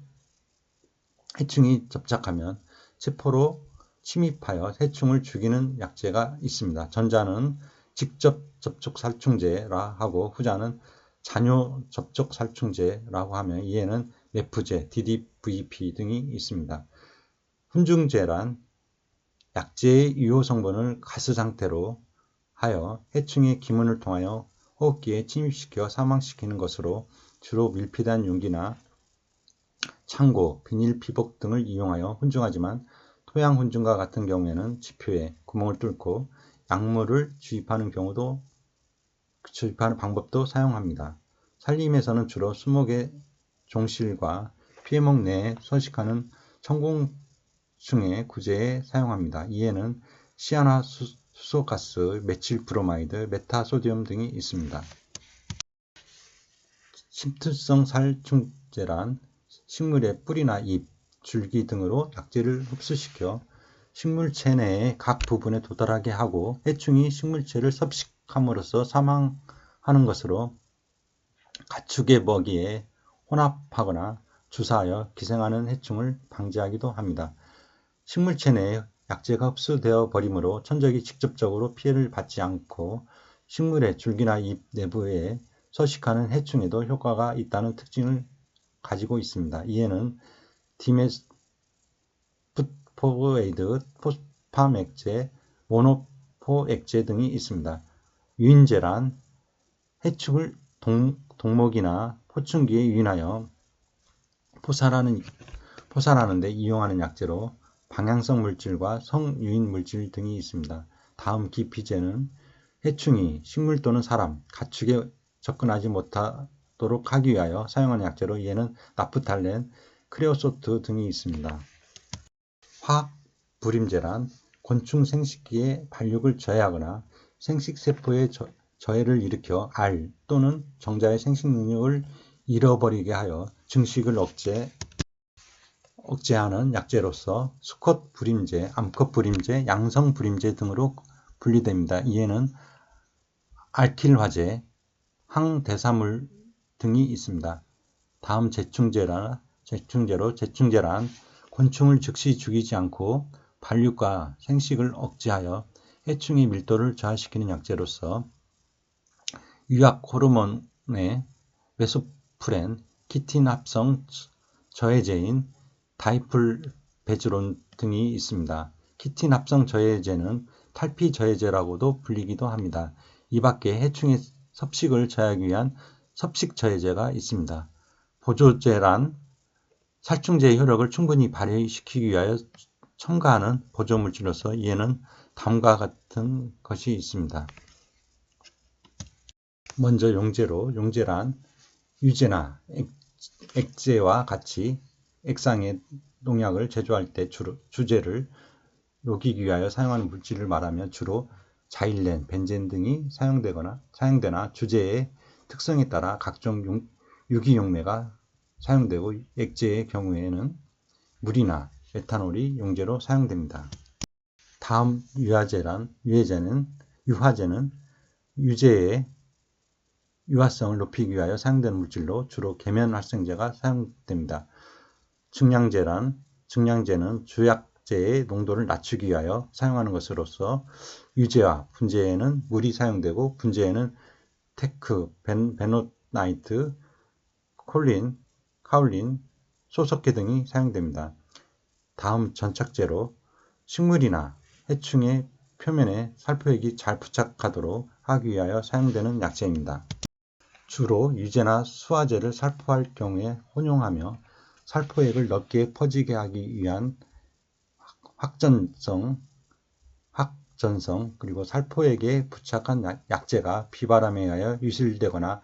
해충이 접착하면 체포로 침입하여 해충을 죽이는 약제가 있습니다. 전자는 직접 접촉 살충제라 하고 후자는 잔여 접촉 살충제라고 하며 이에는 메프제, DDVP 등이 있습니다. 훈증제란 약제의 유효 성분을 가스 상태로 하여 해충의 기문을 통하여 호흡기에 침입시켜 사망시키는 것으로 주로 밀폐된 용기나 창고, 비닐 피복 등을 이용하여 훈증하지만 토양 훈증과 같은 경우에는 지표에 구멍을 뚫고 약물을 주입하는 방법도 사용합니다. 산림에서는 주로 수목의 종실과 피해목 내에 서식하는 천공충의 구제에 사용합니다. 이에는 시아나수소가스, 메칠브로마이드, 메타소디움 등이 있습니다. 침투성 살충제란 식물의 뿌리나 잎, 줄기 등으로 약제를 흡수시켜 식물체 내의 각 부분에 도달하게 하고 해충이 식물체를 섭식함으로써 사망하는 것으로 가축의 먹이에 혼합하거나 주사하여 기생하는 해충을 방지하기도 합니다. 식물체 내에 약재가 흡수되어 버리므로 천적이 직접적으로 피해를 받지 않고 식물의 줄기나 잎 내부에 서식하는 해충에도 효과가 있다는 특징을 가지고 있습니다. 이에는 디메스포에이드, 포스팜액제, 모노포액제 등이 있습니다. 유인제란 해충을 동목이나 포충기에 유인하여 포살하는 데 이용하는 약재로 방향성 물질과 성유인 물질 등이 있습니다. 다음 기피제는 해충이 식물 또는 사람, 가축에 접근하지 못하도록 하기 위하여 사용하는 약재로 얘는 나프탈렌, 크레오소트 등이 있습니다. 화학 불임제란 곤충 생식기의 발육을 저해하거나 생식세포의 저해를 일으켜 알 또는 정자의 생식 능력을 잃어버리게 하여 증식을 억제하는 약재로서 수컷 불임제, 암컷 불임제, 양성 불임제 등으로 분리됩니다. 이에는 알킬화제, 항대사물 등이 있습니다. 다음 제충제란 곤충을 즉시 죽이지 않고 발육과 생식을 억제하여 해충의 밀도를 저하시키는 약재로서 유약 호르몬의 메소프렌, 키틴 합성 저해제인 다이풀베즈론 등이 있습니다. 키틴 합성 저해제는 탈피 저해제라고도 불리기도 합니다. 이 밖에 해충의 섭식을 저해하기 위한 섭식 저해제가 있습니다. 보조제란 살충제의 효력을 충분히 발휘시키기 위하여 첨가하는 보조물질로서 이에는 다음과 같은 것이 있습니다. 먼저 용제란 유제나 액제와 같이 액상의 농약을 제조할 때 주제를 녹이기 위하여 사용하는 물질을 말하면 주로 자일렌, 벤젠 등이 사용되나 주제의 특성에 따라 각종 유기용매가 사용되고 액제의 경우에는 물이나 에탄올이 용제로 사용됩니다. 다음 유화제는 유제의 유화성을 높이기 위하여 사용되는 물질로 주로 계면활성제가 사용됩니다. 증량제는 주약제의 농도를 낮추기 위하여 사용하는 것으로서 유제와 분제에는 물이 사용되고 분제에는 테크, 베노나이트, 카올린, 소석계 등이 사용됩니다. 다음 전착제로 식물이나 해충의 표면에 살포액이 잘 부착하도록 하기 위하여 사용되는 약재입니다. 주로 유제나 수화제를 살포할 경우에 혼용하며 살포액을 넓게 퍼지게 하기 위한 확전성 그리고 살포액에 부착한 약재가 비바람에 의하여 유실되거나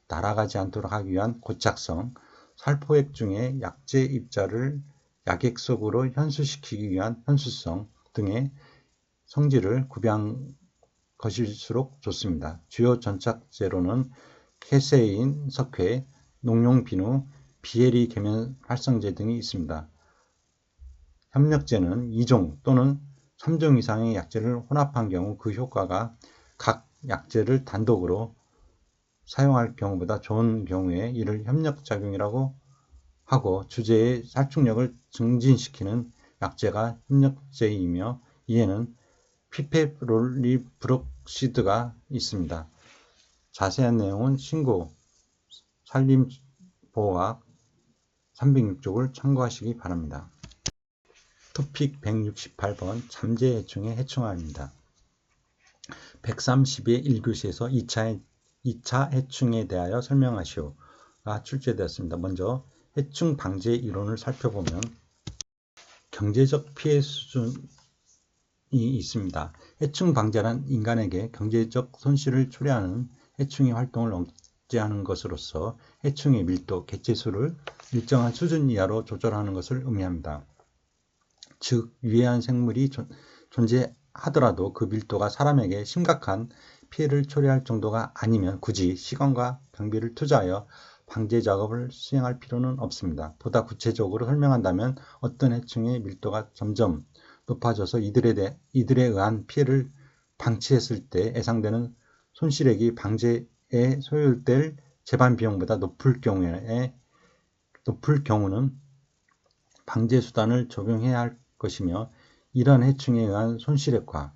날아가지 않도록 하기 위한 고착성, 살포액 중에 약재 입자를 약액 속으로 현수시키기 위한 현수성 등의 성질을 구비한 것일수록 좋습니다. 주요 전착제로는 캐세인, 석회, 농용 비누, 비에리 계면 활성제 등이 있습니다. 협력제는 2종 또는 3종 이상의 약재를 혼합한 경우 그 효과가 각 약재를 단독으로 사용할 경우보다 좋은 경우에 이를 협력작용이라고 하고 주제의 살충력을 증진시키는 약재가 협력제이며 이에는 피페롤리브록시드가 있습니다. 자세한 내용은 신고 산림보호학 306쪽을 참고하시기 바랍니다. 토픽 168번 잠재해충의 해충화입니다. 130의 1교시에서 2차 해충에 대하여 설명하시오가 출제되었습니다. 먼저 해충 방제 이론을 살펴보면 경제적 피해 수준이 있습니다. 해충 방제란 인간에게 경제적 손실을 초래하는 해충의 활동을 억제하는 것으로서 해충의 밀도, 개체수를 일정한 수준 이하로 조절하는 것을 의미합니다. 즉, 유해한 생물이 존재하더라도 그 밀도가 사람에게 심각한 피해를 초래할 정도가 아니면 굳이 시간과 경비를 투자하여 방제 작업을 수행할 필요는 없습니다. 보다 구체적으로 설명한다면 어떤 해충의 밀도가 점점 높아져서 이들에 의한 피해를 방치했을 때 예상되는 손실액이 방제에 소요될 재반 비용보다 높을 경우에 높을 경우는 방제 수단을 적용해야 할 것이며 이러한 해충에 의한 손실액과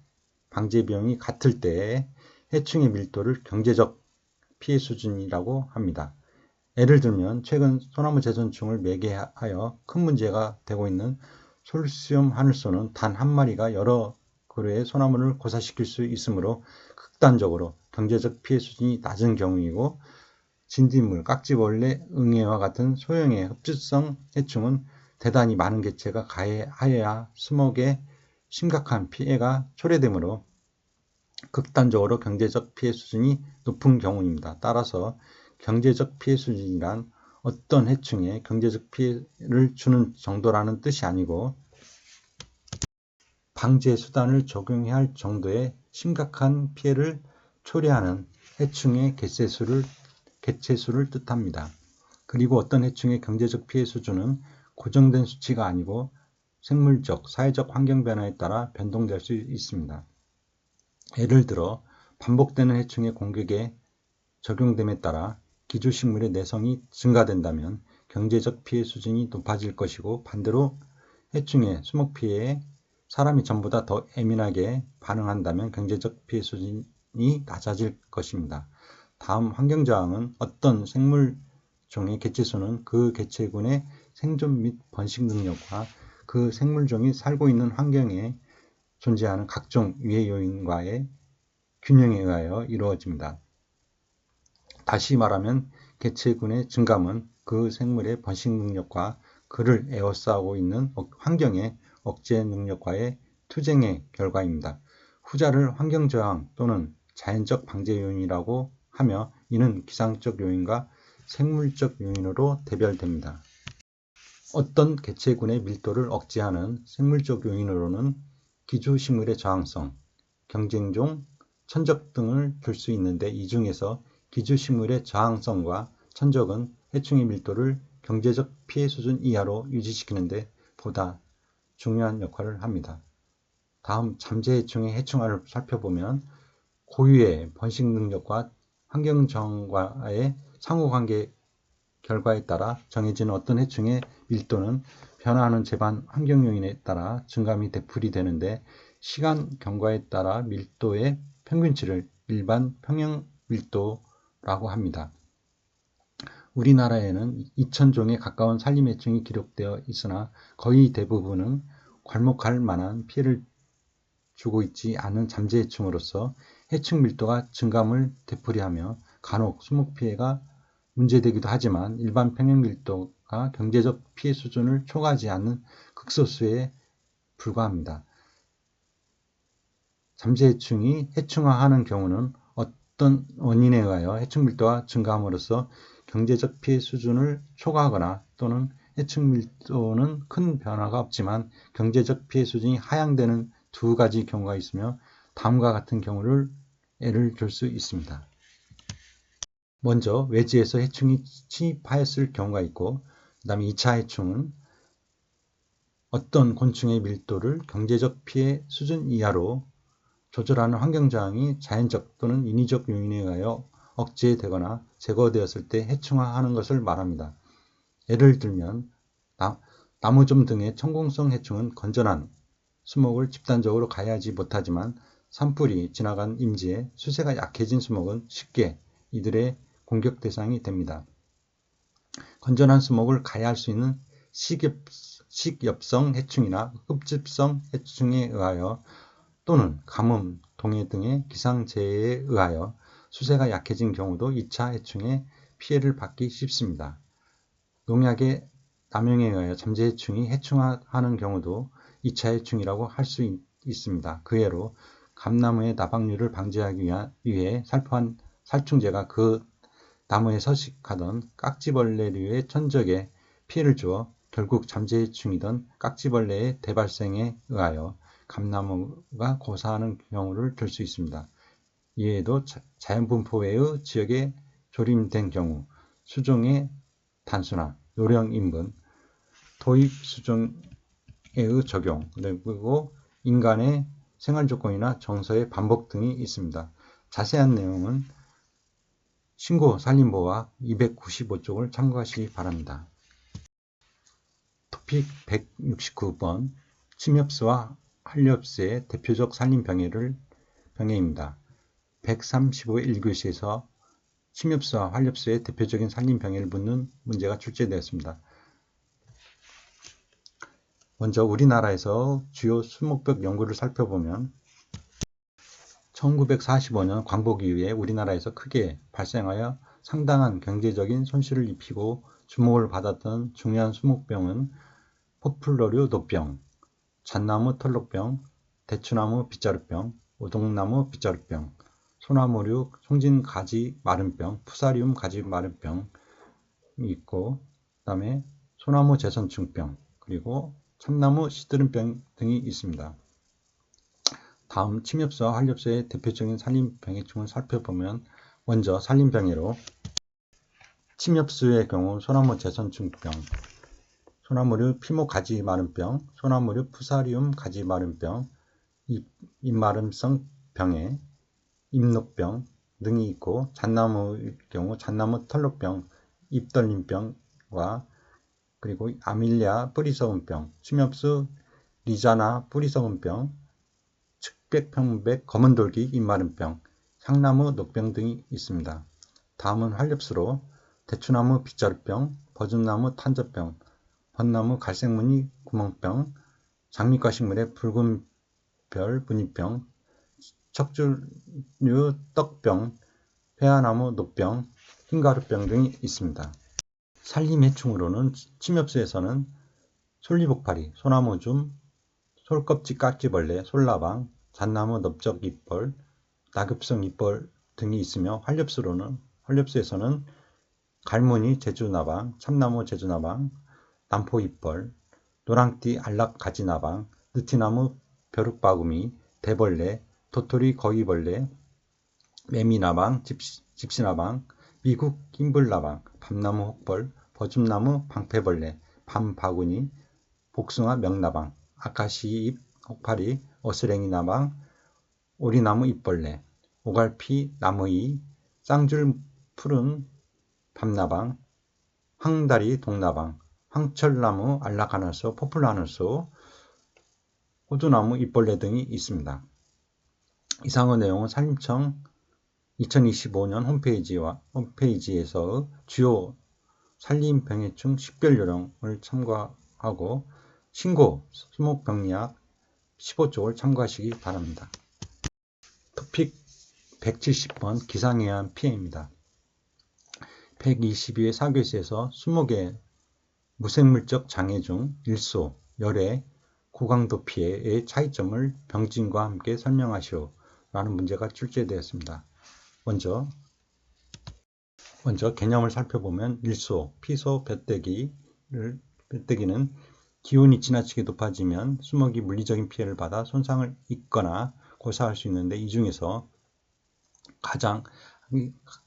방제 비용이 같을 때에 해충의 밀도를 경제적 피해 수준이라고 합니다. 예를 들면 최근 소나무 재선충을 매개하여 큰 문제가 되고 있는 솔시움 하늘소는 단 한 마리가 여러 그루의 소나무를 고사시킬 수 있으므로 극단적으로 경제적 피해 수준이 낮은 경우이고, 진딧물, 깍지벌레, 응애와 같은 소형의 흡주성 해충은 대단히 많은 개체가 가해하여야 수목에 심각한 피해가 초래되므로 극단적으로 경제적 피해 수준이 높은 경우입니다. 따라서 경제적 피해 수준이란 어떤 해충에 경제적 피해를 주는 정도라는 뜻이 아니고 방제 수단을 적용해야 할 정도의 심각한 피해를 초래하는 해충의 개체수를 뜻합니다. 그리고 어떤 해충의 경제적 피해 수준은 고정된 수치가 아니고 생물적, 사회적 환경 변화에 따라 변동될 수 있습니다. 예를 들어 반복되는 해충의 공격에 적용됨에 따라 기주식물의 내성이 증가된다면 경제적 피해 수준이 높아질 것이고, 반대로 해충의 수목 피해에 사람이 전보다 더 예민하게 반응한다면 경제적 피해 수준이 낮아질 것입니다. 다음 환경저항은 어떤 생물종의 개체수는 그 개체군의 생존 및 번식 능력과 그 생물종이 살고 있는 환경에 존재하는 각종 위해 요인과의 균형에 의하여 이루어집니다. 다시 말하면 개체군의 증감은 그 생물의 번식 능력과 그를 에워싸고 있는 환경의 억제 능력과의 투쟁의 결과입니다. 후자를 환경저항 또는 자연적 방제 요인이라고 하며 이는 기상적 요인과 생물적 요인으로 대별됩니다. 어떤 개체군의 밀도를 억제하는 생물적 요인으로는 기주식물의 저항성, 경쟁종, 천적 등을 들 수 있는데, 이 중에서 기주식물의 저항성과 천적은 해충의 밀도를 경제적 피해 수준 이하로 유지시키는 데 보다 중요한 역할을 합니다. 다음 잠재해충의 해충화를 살펴보면 고유의 번식 능력과 환경저항과의 상호관계 결과에 따라 정해지는 어떤 해충의 밀도는 변화하는 제반 환경 요인에 따라 증감이 되풀이 되는데, 시간 경과에 따라 밀도의 평균치를 일반 평형 밀도라고 합니다. 우리나라에는 2,000종에 가까운 산림해충이 기록되어 있으나 거의 대부분은 괄목할 만한 피해를 주고 있지 않은 잠재해충으로서 해충 밀도가 증감을 되풀이하며 간혹 수목 피해가 문제되기도 하지만 일반 평형 밀도가 경제적 피해 수준을 초과하지 않는 극소수에 불과합니다. 잠재해충이 해충화하는 경우는 어떤 원인에 의하여 해충 밀도가 증가함으로써 경제적 피해 수준을 초과하거나 또는 해충 밀도는 큰 변화가 없지만 경제적 피해 수준이 하향되는 두 가지 경우가 있으며 다음과 같은 경우를 예를 들 수 있습니다. 먼저 외지에서 해충이 침입하였을 경우가 있고, 그 다음에 2차 해충은 어떤 곤충의 밀도를 경제적 피해 수준 이하로 조절하는 환경저항이 자연적 또는 인위적 요인에 의하여 억제되거나 제거되었을 때 해충화하는 것을 말합니다. 예를 들면 나무좀 등의 천공성 해충은 건전한 수목을 집단적으로 가해하지 못하지만 산불이 지나간 임지에 수세가 약해진 수목은 쉽게 이들의 공격 대상이 됩니다. 건전한 수목을 가해할 수 있는 식엽성 해충이나 흡집성 해충에 의하여 또는 가뭄, 동해 등의 기상재해에 의하여 수세가 약해진 경우도 2차 해충의 피해를 받기 쉽습니다. 농약의 남용에 의하여 잠재해충이 해충화하는 경우도 2차 해충이라고 할 수 있습니다. 그 예로 감나무의 나박류를 방지하기 위해 살포한 살충제가 그 나무에 서식하던 깍지벌레류의 천적에 피해를 주어 결국 잠재해충이던 깍지벌레의 대발생에 의하여 감나무가 고사하는 경우를 들 수 있습니다. 이외에도 자연분포 외의 지역에 조림된 경우, 수종의 단순화, 요령 인분, 도입 수종에 의 적용, 그리고 인간의 생활조건이나 정서의 반복 등이 있습니다. 자세한 내용은 신고 산림보호학 295쪽을 참고하시기 바랍니다. 토픽 169번 침엽수와 한렵수의 대표적 산림병해입니다. 135회 1교시에서 침엽수와 한렵수의 대표적인 산림병해를 묻는 문제가 출제되었습니다. 먼저 우리나라에서 주요 수목벽 연구를 살펴보면 1945년 광복 이후에 우리나라에서 크게 발생하여 상당한 경제적인 손실을 입히고 주목을 받았던 중요한 수목병은 포플러류 노병, 잣나무 털록병, 대추나무 빗자루병, 오동나무 빗자루병, 소나무류 송진가지 마른병, 푸사리움 가지 마른병이 있고, 그 다음에 소나무 제선충병, 그리고 참나무 시드름병 등이 있습니다. 다음 침엽수와 한렵수의 대표적인 산림병해충을 살펴보면 먼저 산림병해로 침엽수의 경우 소나무 제선충병, 소나무류 피모 가지 마른병, 소나무류 푸사리움 가지 마른병, 잎마름성 병해, 잎녹병 등이 있고, 잣나무의 경우 잣나무 털록병, 잎떨림병과 그리고 아밀리아 뿌리썩은병, 침엽수 리자나 뿌리썩은병, 측백평백 검은돌기 잎마름병, 향나무 녹병 등이 있습니다. 다음은 한렵수로 대추나무 빗자루병, 버즘나무 탄저병, 벚나무 갈색무늬 구멍병, 장미과 식물의 붉은 별 무늬병, 척추류 떡병, 회화나무 녹병, 흰가루병 등이 있습니다. 산림해충으로는 침엽수에서는 솔리복파리, 소나무줌, 솔껍질 깍지벌레, 솔라방, 잣나무 넓적잎벌, 낙엽성 잎벌 등이 있으며 한렵수에서는 갈무늬 제주나방, 참나무 제주나방, 남포잎벌, 노랑띠 안락가지나방, 느티나무 벼룩바구미, 대벌레, 도토리 거위벌레, 매미나방, 집시나방, 미국 흰불나방, 밤나무 혹벌, 버즘나무 방패벌레, 밤바구니, 복숭아 명나방, 아카시잎 혹파리, 어스랭이나방, 오리나무 잎벌레, 오갈피 나무이, 쌍줄 푸른 밤나방, 황다리 동나방, 황철나무 안락하늘소, 포플라하늘소, 호두나무 잎벌레 등이 있습니다. 이상의 내용은 산림청 2025년 홈페이지에서 주요 산림병해충 식별요령을 참고하고 신고 수목병리학 15쪽을 참고하시기 바랍니다. 토픽 170번 기상에 의한 피해입니다. 122회 4교시에서 수목의 무생물적 장애 중 일소, 열애, 고강도 피해의 차이점을 병진과 함께 설명하시오 라는 문제가 출제되었습니다. 먼저 개념을 살펴보면 일소, 피소, 볕대기는 기온이 지나치게 높아지면 수목이 물리적인 피해를 받아 손상을 입거나 고사할 수 있는데, 이 중에서 가장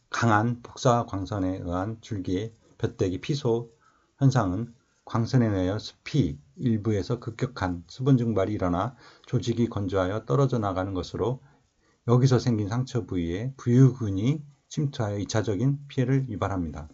강한 복사 광선에 의한 줄기의 볕대기 피소 현상은 광선에 의하여 습히 일부에서 급격한 수분 증발이 일어나 조직이 건조하여 떨어져 나가는 것으로, 여기서 생긴 상처 부위에 부유근이 침투하여 2차적인 피해를 유발합니다.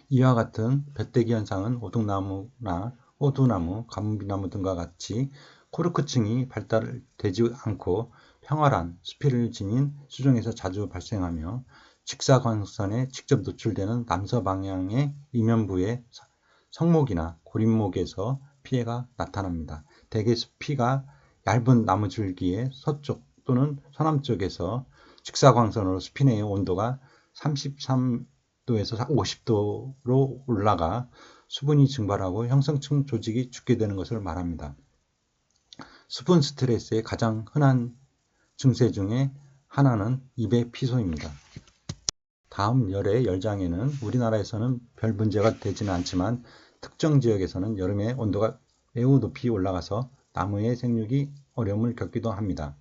이와 같은 볕대기 현상은 오동나무나 호두나무, 가뭄비나무 등과 같이 코르크층이 발달되지 않고 평활한 수피를 지닌 수종에서 자주 발생하며, 직사광선에 직접 노출되는 남서 방향의 이면부의 성목이나 고립목에서 피해가 나타납니다. 대개 수피가 얇은 나무줄기의 서쪽 또는 서남쪽에서 직사광선으로 수피 내의 온도가 33도에서 50도로 올라가 수분이 증발하고 형성층 조직이 죽게 되는 것을 말합니다. 수분 스트레스의 가장 흔한 증세 중에 하나는 입의 피소입니다. 다음 열의 열장에는 우리나라에서는 별 문제가 되지는 않지만, 특정 지역에서는 여름에 온도가 매우 높이 올라가서 나무의 생육이 어려움을 겪기도 합니다.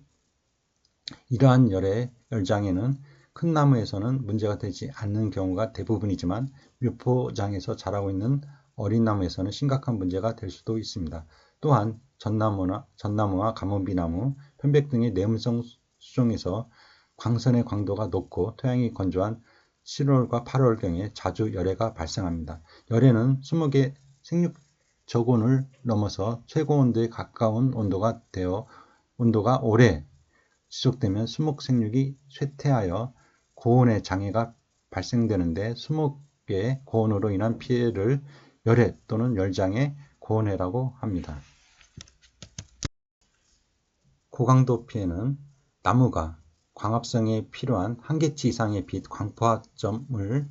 이러한 열의 열장에는 큰 나무에서는 문제가 되지 않는 경우가 대부분이지만, 묘포장에서 자라고 있는 어린 나무에서는 심각한 문제가 될 수도 있습니다. 또한 전나무와 가뭄비나무, 편백 등의 내음성 수종에서 광선의 광도가 높고 토양이 건조한 7월과 8월경에 자주 열애가 발생합니다. 열애는 수목의 생육 저온을 넘어서 최고 온도에 가까운 온도가 되어 온도가 오래 지속되면 수목 생육이 쇠퇴하여 고온의 장애가 발생되는데 수목의 고온으로 인한 피해를 열해 또는 열장애 고온해라고 합니다. 고강도 피해는 나무가 광합성에 필요한 한계치 이상의 빛 광포화점을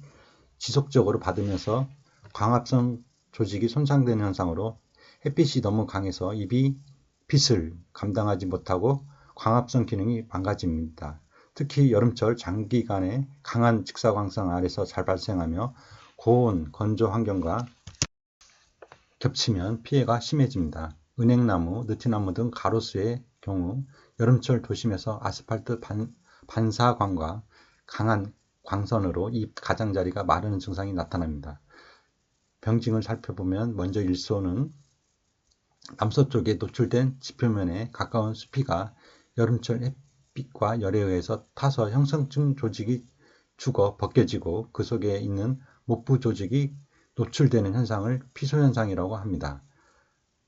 지속적으로 받으면서 광합성 조직이 손상되는 현상으로 햇빛이 너무 강해서 잎이 빛을 감당하지 못하고 광합성 기능이 망가집니다. 특히 여름철 장기간의 강한 직사광선 아래서 잘 발생하며 고온, 건조 환경과 겹치면 피해가 심해집니다. 은행나무, 느티나무 등 가로수의 경우 여름철 도심에서 아스팔트 반사광과 강한 광선으로 잎 가장자리가 마르는 증상이 나타납니다. 병증을 살펴보면 먼저 일소는 남서쪽에 노출된 지표면에 가까운 수피가 여름철 햇빛과 열에 의해서 타서 형성층 조직이 죽어 벗겨지고 그 속에 있는 목부 조직이 노출되는 현상을 피소현상이라고 합니다.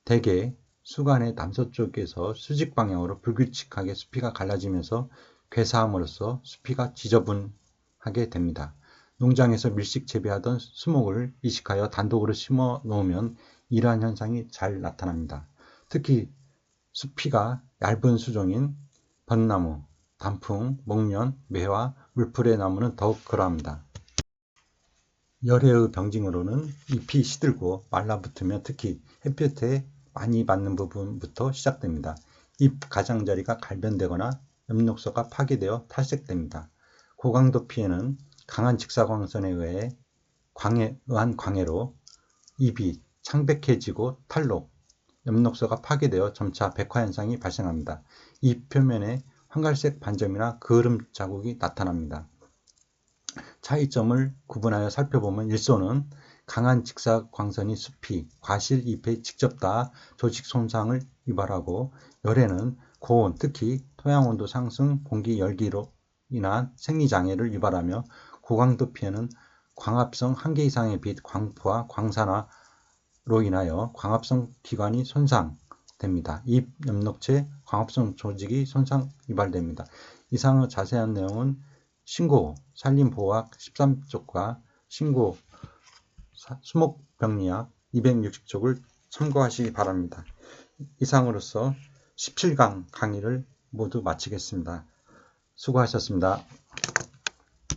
대개 수간의 남서쪽에서 수직 방향으로 불규칙하게 수피가 갈라지면서 괴사함으로써 수피가 지저분하게 됩니다. 농장에서 밀식 재배하던 수목을 이식하여 단독으로 심어 놓으면 이러한 현상이 잘 나타납니다. 특히 수피가 얇은 수종인 벚나무, 단풍, 목련, 매화, 물풀의 나무는 더욱 그러합니다. 열해의 병증으로는 잎이 시들고 말라붙으며 특히 햇볕에 많이 받는 부분부터 시작됩니다. 잎 가장자리가 갈변되거나 엽록소가 파괴되어 탈색됩니다. 고강도 피해는 강한 직사광선에 의한 광해로 잎이 창백해지고 탈록, 엽록소가 파괴되어 점차 백화 현상이 발생합니다. 잎 표면에 황갈색 반점이나 그을음 자국이 나타납니다. 차이점을 구분하여 살펴보면 일소는 강한 직사광선이 수피, 과실, 잎에 직접 닿아 조직 손상을 유발하고 열에는 고온, 특히 토양온도 상승, 공기 열기로 인한 생리장애를 유발하며 고강도 피해는 광합성 한계 이상의 빛, 광포와 광산화로 인하여 광합성 기관이 손상됩니다. 잎, 엽록체, 광합성 조직이 손상 유발됩니다. 이상의 자세한 내용은 신고 산림보호학 13쪽과 신고 수목병리학 260쪽을 참고하시기 바랍니다. 이상으로서 17강 강의를 모두 마치겠습니다. 수고하셨습니다.